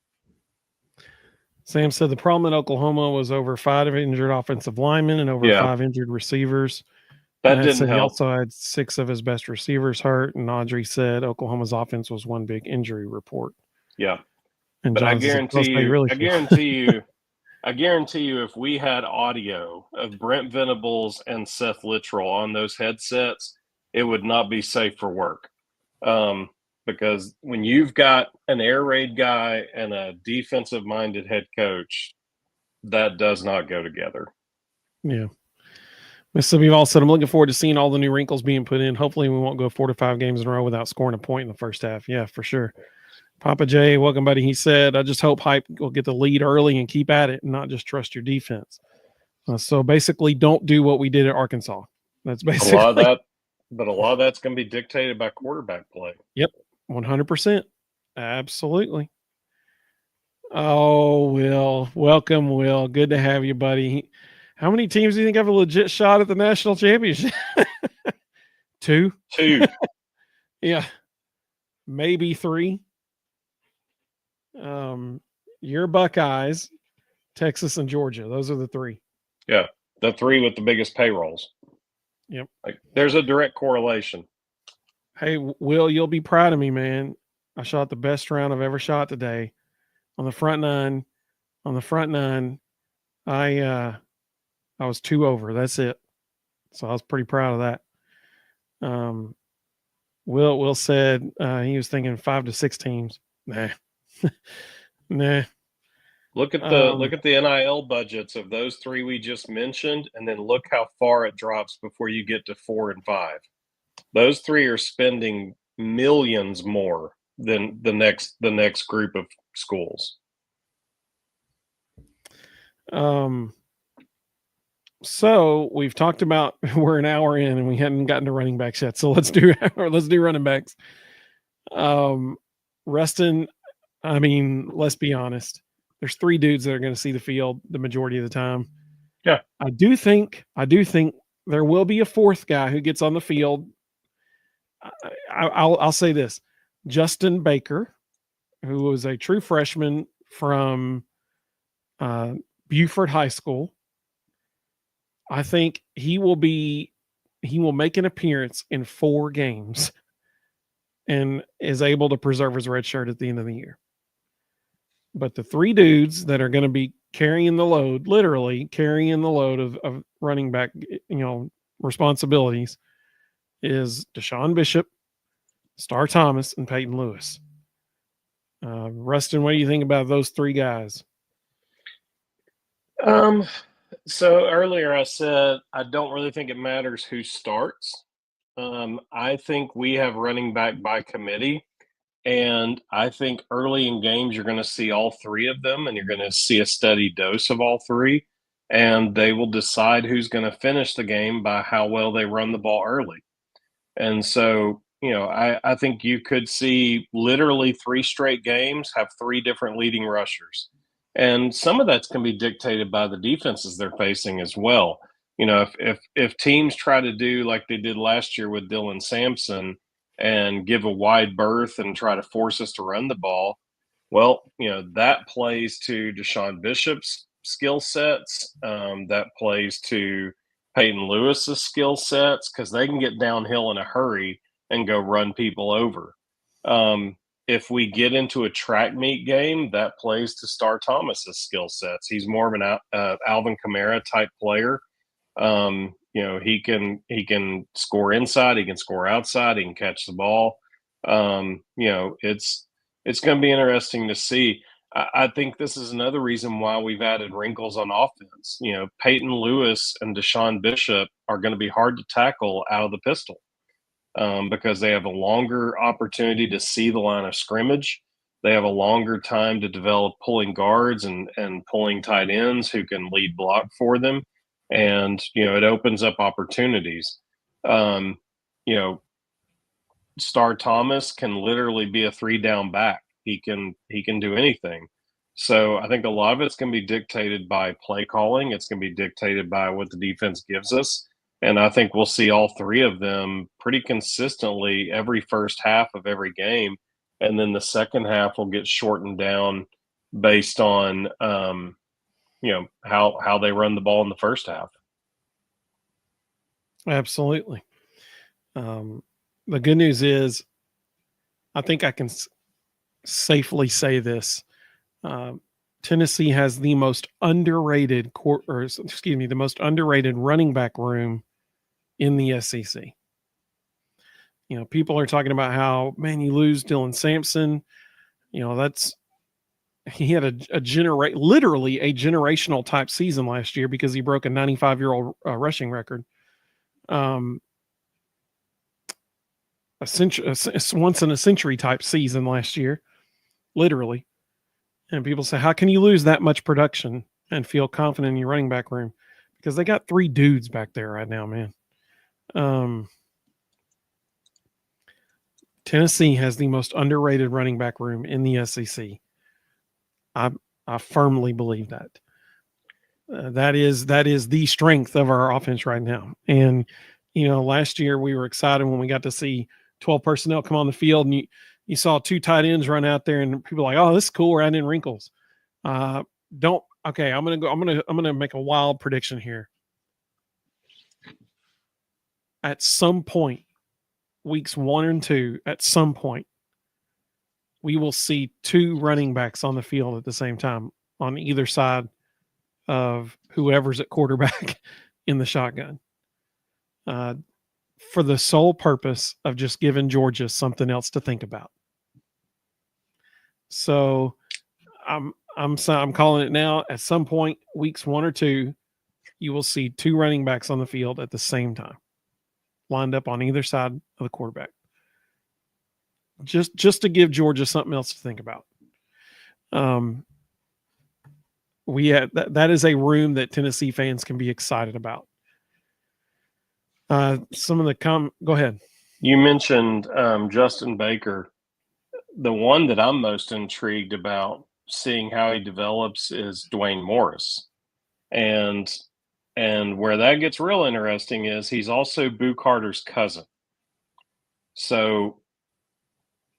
Sam said the problem in Oklahoma was over 5 injured offensive linemen and over 5 injured receivers. That didn't help. He also had 6 of his best receivers hurt. And Audrey said Oklahoma's offense was one big injury report. Yeah. And but John I guarantee you, if we had audio of Brent Venables and Seth Littrell on those headsets, it would not be safe for work. Because when you've got an air raid guy and a defensive-minded head coach, that does not go together. Yeah. Mississippi all said, I'm looking forward to seeing all the new wrinkles being put in. Hopefully we won't go 4 to 5 games in a row without scoring a point in the first half. Yeah, for sure. Papa J, welcome, buddy. He said, I just hope Hype will get the lead early and keep at it and not just trust your defense. So basically, don't do what we did at Arkansas. That's basically a lot of that's going to be dictated by quarterback play. Yep, 100%. Absolutely. Oh, Will. Welcome, Will. Good to have you, buddy. How many teams do you think have a legit shot at the national championship? 2? Yeah. Maybe 3. Your Buckeyes, Texas, and Georgia. Those are the 3. Yeah, the 3 with the biggest payrolls. Yep. There's a direct correlation. Hey, Will, you'll be proud of me, man. I shot the best round I've ever shot today. On the front nine, I was 2 over. That's it. So I was pretty proud of that. Will said he was thinking 5 to 6 teams. Nah. Nah. Look at the NIL budgets of those three we just mentioned, and then look how far it drops before you get to 4 and 5. Those three are spending millions more than the next group of schools. So we've talked about, we're an hour in and we hadn't gotten to running backs yet. So let's do running backs. Ruston, I mean, let's be honest. There's three dudes that are going to see the field the majority of the time. Yeah. I do think there will be a fourth guy who gets on the field. I'll say this. Justin Baker, who was a true freshman from Buford High School. I think he will make an appearance in 4 games and is able to preserve his red shirt at the end of the year. But the three dudes that are going to be carrying the load, literally carrying the load of running back, responsibilities, is Deshaun Bishop, Star Thomas, and Peyton Lewis. Ruston, what do you think about those three guys? So earlier I said I don't really think it matters who starts. I think we have running back by committee, and I think early in games you're going to see all three of them, and you're going to see a steady dose of all three, and they will decide who's going to finish the game by how well they run the ball early. And so, I think you could see literally 3 straight games have 3 different leading rushers. And some of that's going to be dictated by the defenses they're facing as well. If teams try to do like they did last year with Dylan Sampson and give a wide berth and try to force us to run the ball, well, that plays to Deshaun Bishop's skill sets. That plays to Peyton Lewis's skill sets because they can get downhill in a hurry and go run people over. If we get into a track meet game, that plays to Star Thomas's skill sets. He's more of an Alvin Kamara type player. He can score inside, he can score outside, he can catch the ball. It's going to be interesting to see. I think this is another reason why we've added wrinkles on offense. Peyton Lewis and Deshaun Bishop are going to be hard to tackle out of the pistol. Because they have a longer opportunity to see the line of scrimmage. They have a longer time to develop pulling guards and pulling tight ends who can lead block for them. And, it opens up opportunities. Star Thomas can literally be a 3-down back. He can do anything. So I think a lot of it's going to be dictated by play calling. It's going to be dictated by what the defense gives us. And I think we'll see all three of them pretty consistently every first half of every game. And then the second half will get shortened down based on, how they run the ball in the first half. Absolutely. The good news is I think I can safely say this. Tennessee has the most underrated the most underrated running back room in the SEC. People are talking about how, man, you lose Dylan Sampson. He had literally a generational type season last year because he broke a 95-year-old rushing record. Once in a century type season last year, literally. And people say, how can you lose that much production and feel confident in your running back room? Because they got 3 dudes back there right now, man. Tennessee has the most underrated running back room in the SEC. I firmly believe that. That is the strength of our offense right now. And, last year we were excited when we got to see 12 personnel come on the field, and you saw 2 tight ends run out there, and people were like, oh, this is cool. We're adding in wrinkles. I'm going to make a wild prediction here. At some point, weeks 1 and 2, at some point, we will see 2 running backs on the field at the same time on either side of whoever's at quarterback in the shotgun. For the sole purpose of just giving Georgia something else to think about. So I'm calling it now. At some point, weeks 1 or 2, you will see 2 running backs on the field at the same time, lined up on either side of the quarterback. Just to give Georgia something else to think about. We had that is a room that Tennessee fans can be excited about. Some of the go ahead. You mentioned Justin Baker. The one that I'm most intrigued about seeing how he develops is Dwayne Morris. And where that gets real interesting is he's also Boo Carter's cousin. So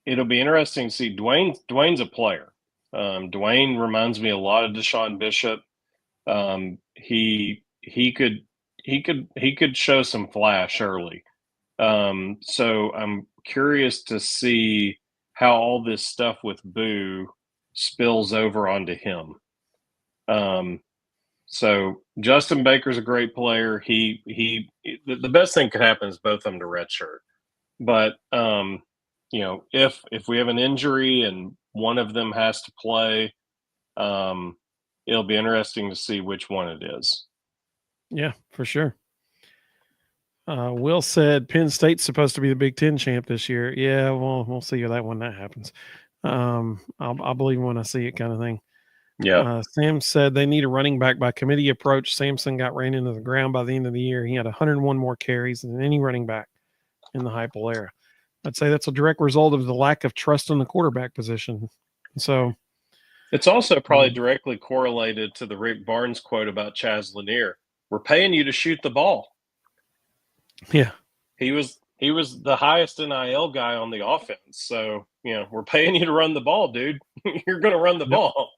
it'll be interesting to see. Dwayne's a player. Dwayne reminds me a lot of Deshaun Bishop. He could show some flash early. So I'm curious to see how all this stuff with Boo spills over onto him. So Justin Baker's a great player. The best thing could happen is both of them to redshirt. But if we have an injury and one of them has to play, it'll be interesting to see which one it is. Yeah, for sure. Will said Penn State's supposed to be the Big Ten champ this year. Yeah, well, we'll see that when that happens. I'll believe when I see it, kind of thing. Yeah. Sam said they need a running back by committee approach. Samson got ran into the ground by the end of the year. He had 101 more carries than any running back in the Heupel era. I'd say that's a direct result of the lack of trust in the quarterback position. So it's also probably directly correlated to the Rick Barnes quote about Chaz Lanier. We're paying you to shoot the ball. Yeah. He was the highest NIL guy on the offense. So, we're paying you to run the ball, dude. You're going to run the ball.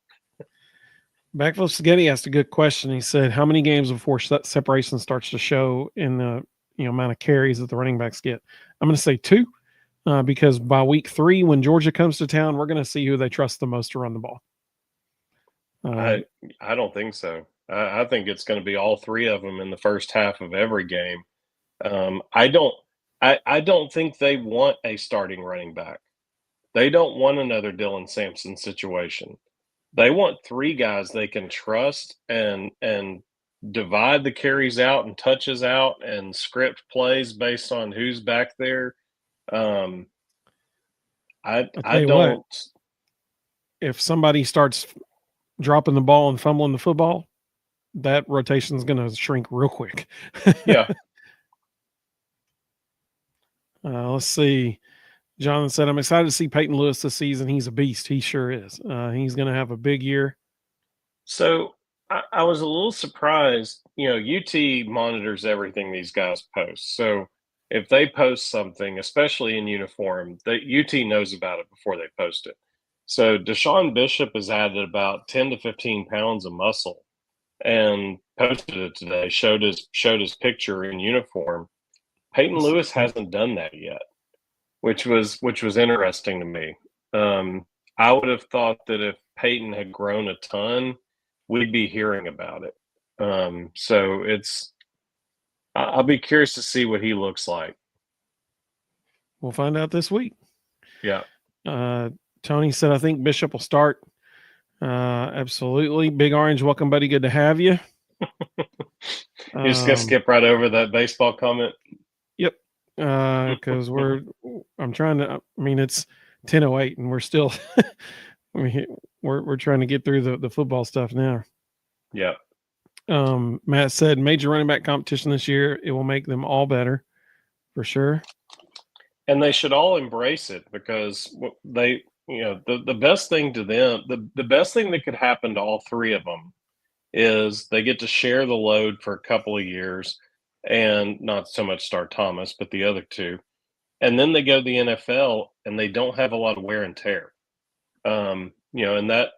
Backflip Spaghetti asked a good question. He said, how many games before separation starts to show in the amount of carries that the running backs get? I'm going to say 2, because by week 3, when Georgia comes to town, we're going to see who they trust the most to run the ball. I don't think so. I think it's going to be all 3 of them in the first half of every game. I don't think they want a starting running back. They don't want another Dylan Sampson situation. They want 3 guys they can trust and divide the carries out and touches out and script plays based on who's back there. I don't. What, if somebody starts dropping the ball and fumbling the football, that rotation is going to shrink real quick. Yeah. Let's see. Jonathan said, I'm excited to see Peyton Lewis this season. He's a beast. He sure is. He's going to have a big year. So I was a little surprised. UT monitors everything these guys post. So if they post something, especially in uniform, that UT knows about it before they post it. So Deshaun Bishop has added about 10 to 15 pounds of muscle and posted it today, showed his picture in uniform. Peyton Lewis hasn't done that yet, which was interesting to me. I would have thought that if Peyton had grown a ton, we'd be hearing about it. So I'll be curious to see what he looks like. We'll find out this week. Yeah. Tony said, I think Bishop will start. Absolutely. Big Orange, welcome, buddy. Good to have you. You're just going to skip right over that baseball comment? Yep. Because it's 10:08 and we're still, we're trying to get through the football stuff now. Yeah. Matt said, major running back competition this year. It will make them all better for sure. And they should all embrace it because they, the best thing to them, the best thing that could happen to all 3 of them is they get to share the load for a couple of years and not so much start Thomas, but the other 2. And then they go to the NFL and they don't have a lot of wear and tear. And that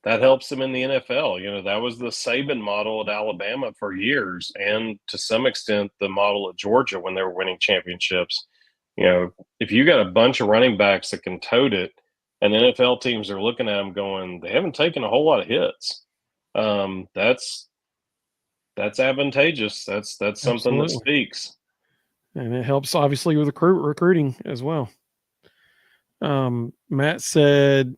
helps them in the NFL. That was the Saban model at Alabama for years, and to some extent the model at Georgia when they were winning championships. If you got a bunch of running backs that can tote it, and NFL teams are looking at them going, they haven't taken a whole lot of hits. That's advantageous. That's something Absolutely. That speaks. And it helps obviously with recruiting as well. Matt said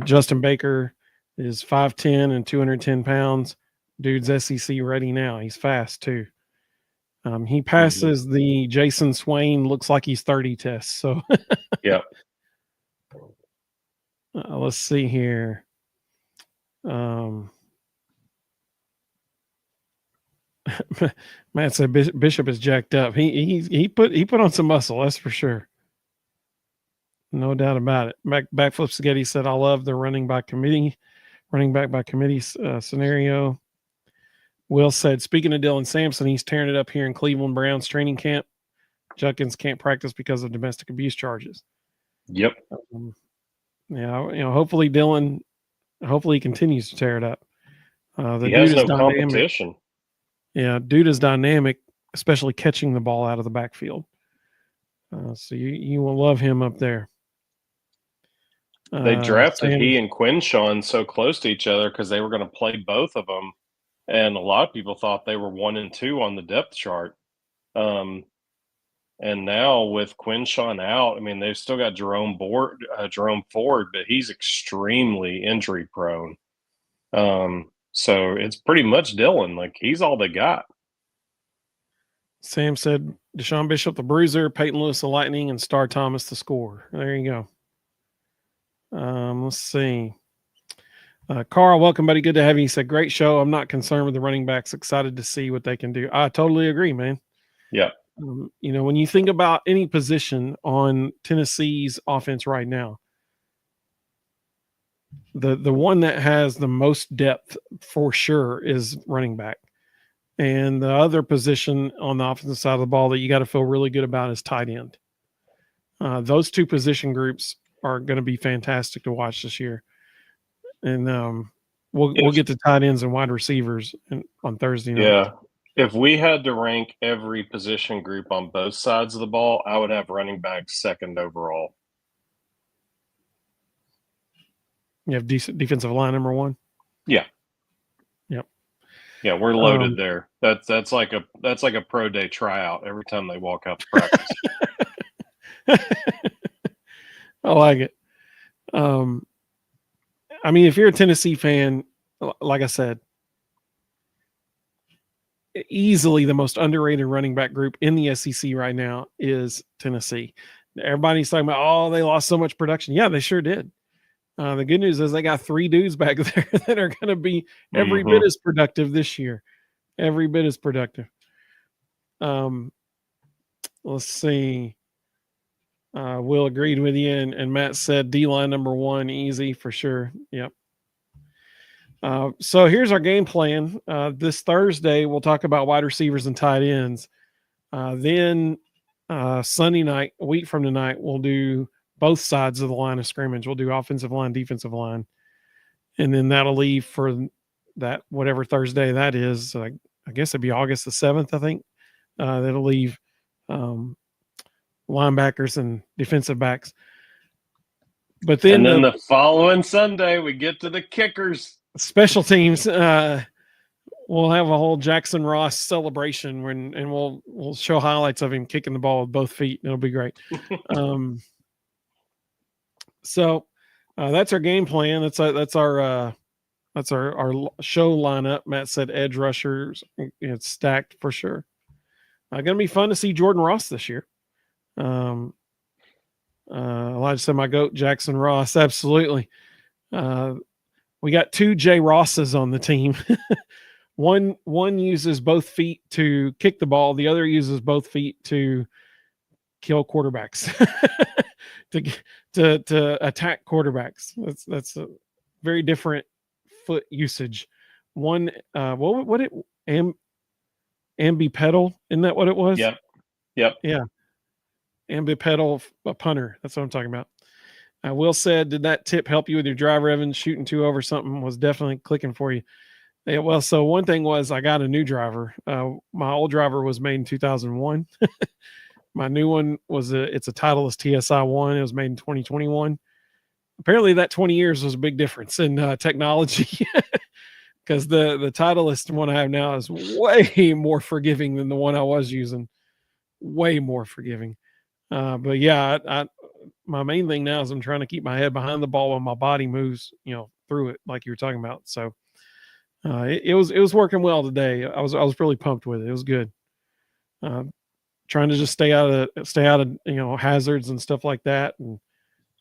Justin Baker is 5'10" and 210 pounds. Dude's SEC ready now. He's fast too. He passes the Jason Swain looks like he's 30 test. So yeah. Let's see here. Matt said Bishop is jacked up. He put on some muscle, that's for sure. No doubt about it. Backflip Spaghetti said, "I love the running back by committee scenario." Will said, "Speaking of Dylan Sampson, he's tearing it up here in Cleveland Browns training camp. Judkins can't practice because of domestic abuse charges." Yep. Yeah, hopefully Dylan, he continues to tear it up. The he dude has is no dynamic. competition. Yeah, dude is dynamic, especially catching the ball out of the backfield. So you will love him up there. They drafted he and Quinshawn so close to each other because they were going to play both of them, and a lot of people thought they were 1 and 2 on the depth chart. And now with Quinshawn out, I mean, they've still got Jerome Ford, but he's extremely injury prone. So it's pretty much Dylan. Like, he's all they got. Sam said Deshaun Bishop the bruiser, Peyton Lewis the lightning, and Star Thomas the scorer. There you go. Let's see. Carl, welcome, buddy. Good to have you. He said, "Great show. I'm not concerned with the running backs. Excited to see what they can do." I totally agree, man. Yeah. When you think about any position on Tennessee's offense right now, the one that has the most depth for sure is running back. And the other position on the offensive side of the ball that you got to feel really good about is tight end. Those two position groups are going to be fantastic to watch this year. And we'll get to tight ends and wide receivers on Thursday night. Yeah. If we had to rank every position group on both sides of the ball, I would have running back second overall. You have defensive line number 1? Yeah. Yep. Yeah, we're loaded there. That's like a pro day tryout every time they walk out to practice. I like it. I mean, if you're a Tennessee fan, like I said, easily the most underrated running back group in the SEC right now is Tennessee. Everybody's talking about, oh, they lost so much production. Yeah, they sure did. The good news is they got 3 dudes back there that are going to be every bit as productive this year. Every bit as productive. Let's see. Will agreed with you, and Matt said D-line number 1, easy for sure. Yep. So here's our game plan. This Thursday, we'll talk about wide receivers and tight ends. Then Sunday night, a week from tonight, we'll do both sides of the line of scrimmage. We'll do offensive line, defensive line. And then that'll leave for that, whatever Thursday that is. I guess it'd be August the 7th, I think. That'll leave linebackers and defensive backs. But then, the following Sunday, we get to the kickers. Special teams. We'll have a whole Jackson Ross celebration and we'll show highlights of him kicking the ball with both feet. It'll be great. So that's our game plan. That's our show lineup. Matt said edge rushers. It's stacked for sure. Going to be fun to see Jordan Ross this year. Elijah said my goat, Jackson Ross. Absolutely. We got 2 J Rosses on the team. One uses both feet to kick the ball. The other uses both feet to kill quarterbacks, to attack quarterbacks. That's a very different foot usage. One, ambipedal? Isn't that what it was? Yep. Yeah. Ambipedal punter. That's what I'm talking about. Will said, did that tip help you with your driver, Evan? Shooting 2 over something was definitely clicking for you. Yeah, well, so one thing was I got a new driver. My old driver was made in 2001. My new one it's a Titleist TSI-1. It was made in 2021. Apparently that 20 years was a big difference in technology because the Titleist one I have now is way more forgiving than the one I was using. Way more forgiving. But yeah, my main thing now is I'm trying to keep my head behind the ball when my body moves, through it, like you were talking about. So it was working well today. I was really pumped with it. It was good. Trying to just stay out of hazards and stuff like that, and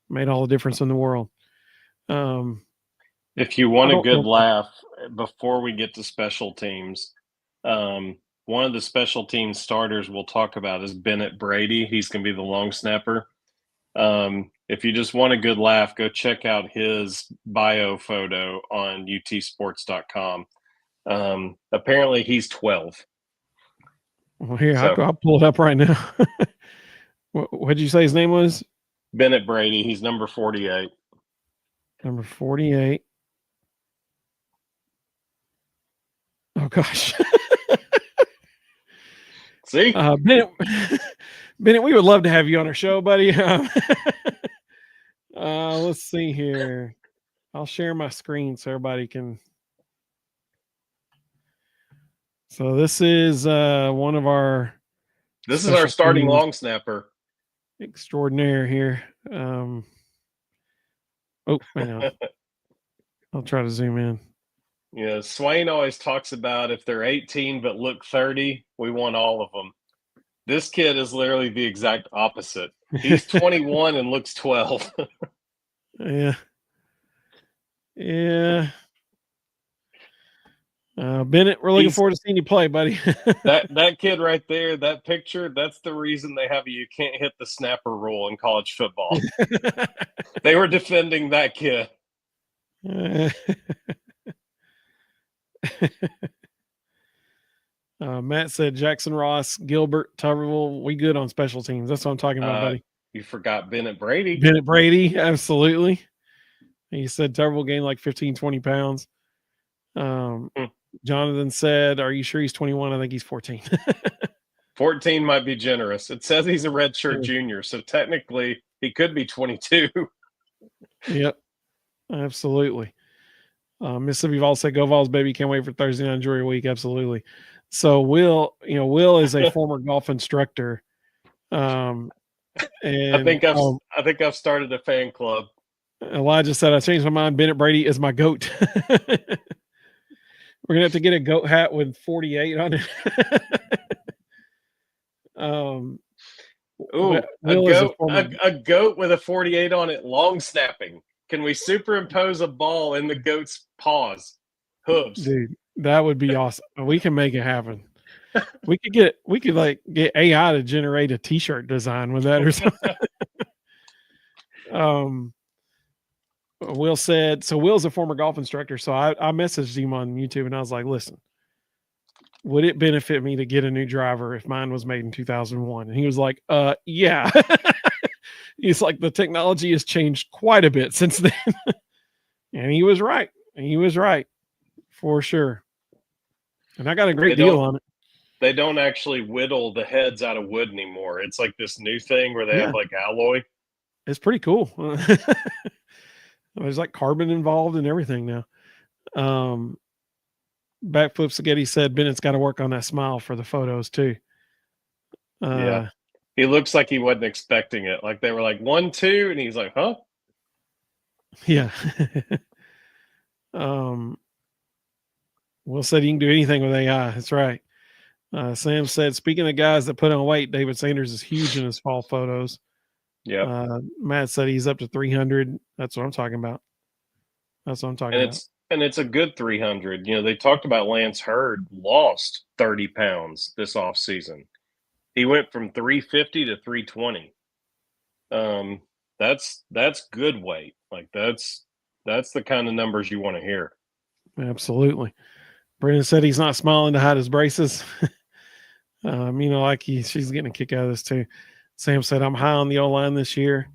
made all the difference in the world. If you want a good know. laugh, before we get to special teams, one of the special team starters we'll talk about is Bennett Brady. He's going to be the long snapper. If you just want a good laugh, go check out his bio photo on utsports.com. Apparently he's 12. Well, here, I'll pull it up right now. What did you say his name was? Bennett Brady. He's number 48. Number 48. Oh, gosh. See? Bennett, we would love to have you on our show, buddy. Let's see here. I'll share my screen so everybody can. So this is one of our. This is our starting long snapper. Extraordinaire here. Oh, hang on. I'll try to zoom in. Yeah, Swain always talks about if they're 18 but look 30, we want all of them. This kid is literally the exact opposite. He's 21 and looks 12. Yeah. Bennett, we're looking forward to seeing you play, buddy. that kid right there, that picture, that's the reason they have you can't hit the snapper rule in college football. They were defending that kid. Matt said Jackson Ross, Gilbert, Tuberville, we good on special teams. That's what I'm talking about, buddy. You forgot Bennett Brady. Bennett Brady, absolutely. He said Tuberville gained like 15, 20 pounds. Jonathan said, are you sure he's 21? I think he's 14. 14 might be generous. It says he's a redshirt junior, so technically he could be 22. Yep, absolutely. Mississippi Vols said, "Go Vols, baby! Can't wait for Thursday night jury week." Absolutely. So Will is a former golf instructor. And I think I've started a fan club. Elijah said, "I changed my mind. Bennett Brady is my goat." We're gonna have to get a goat hat with 48 on it. A goat with a 48 on it, long snapping. Can we superimpose a ball in the goat's paws, hooves? Dude, that would be awesome. We can make it happen. We could get AI to generate a T-shirt design with that or something. Will said, so Will's a former golf instructor. So I messaged him on YouTube and I was like, listen, would it benefit me to get a new driver if mine was made in 2001? And he was like, yeah. He's like, the technology has changed quite a bit since then. And he was right. For sure. And I got a great deal on it. They don't actually whittle the heads out of wood anymore. It's like this new thing where they have like alloy. It's pretty cool. There's like carbon involved and everything now. Backflip Spaghetti said Bennett's got to work on that smile for the photos too. Yeah. He looks like he wasn't expecting it. Like they were like 1, 2, and he's like, huh? Yeah. Will said you can do anything with AI. That's right. Sam said, speaking of guys that put on weight, David Sanders is huge in his fall photos. Yeah. Matt said he's up to 300. That's what I'm talking about. And it's a good 300. You know, they talked about Lance Hurd lost 30 pounds this offseason. He went from 350 to 320. That's good weight. Like that's the kind of numbers you want to hear. Absolutely. Brendan said he's not smiling to hide his braces. She's getting a kick out of this too. Sam said I'm high on the O-line this year.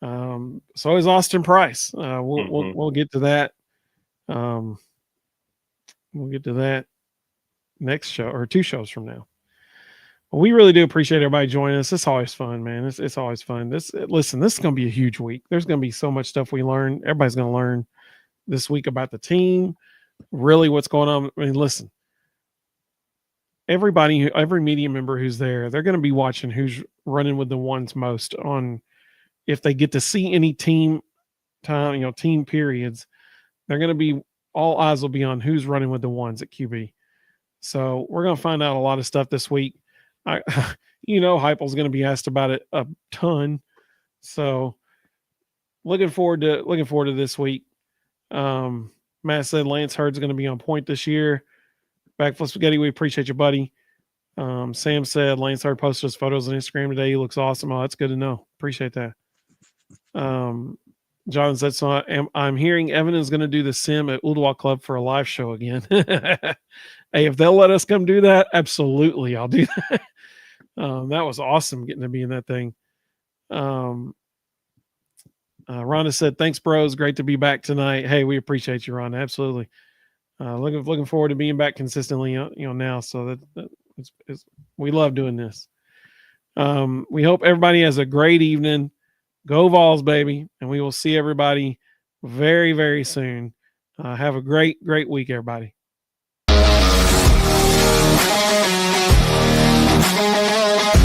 So is Austin Price. We'll get to that. We'll get to that next show or 2 shows from now. Well, we really do appreciate everybody joining us. It's always fun, man. It's always fun. This is going to be a huge week. There's going to be so much stuff we learn. Everybody's going to learn this week about the team, really what's going on. I mean, listen, every media member who's there, they're going to be watching who's running with the ones most on if they get to see any team time, team periods. they're going to be, all eyes will be on who's running with the ones at QB. So we're going to find out a lot of stuff this week. Heupel's going to be asked about it a ton. So looking forward to this week. Matt said Lance Hurd's going to be on point this year. Backflip Spaghetti, we appreciate you, buddy. Sam said Lance Hurd posted his photos on Instagram today. He looks awesome. Oh, that's good to know. Appreciate that. John said, so I'm hearing Evan is going to do the sim at Ooltewah Club for a live show again. Hey, if they'll let us come do that, absolutely, I'll do that. That was awesome getting to be in that thing. Rhonda said, thanks, bros. Great to be back tonight. Hey, we appreciate you, Rhonda. Absolutely. Looking forward to being back consistently, now. So that we love doing this. We hope everybody has a great evening. Go Vols, baby. And we will see everybody very, very soon. Have a great, great week, everybody.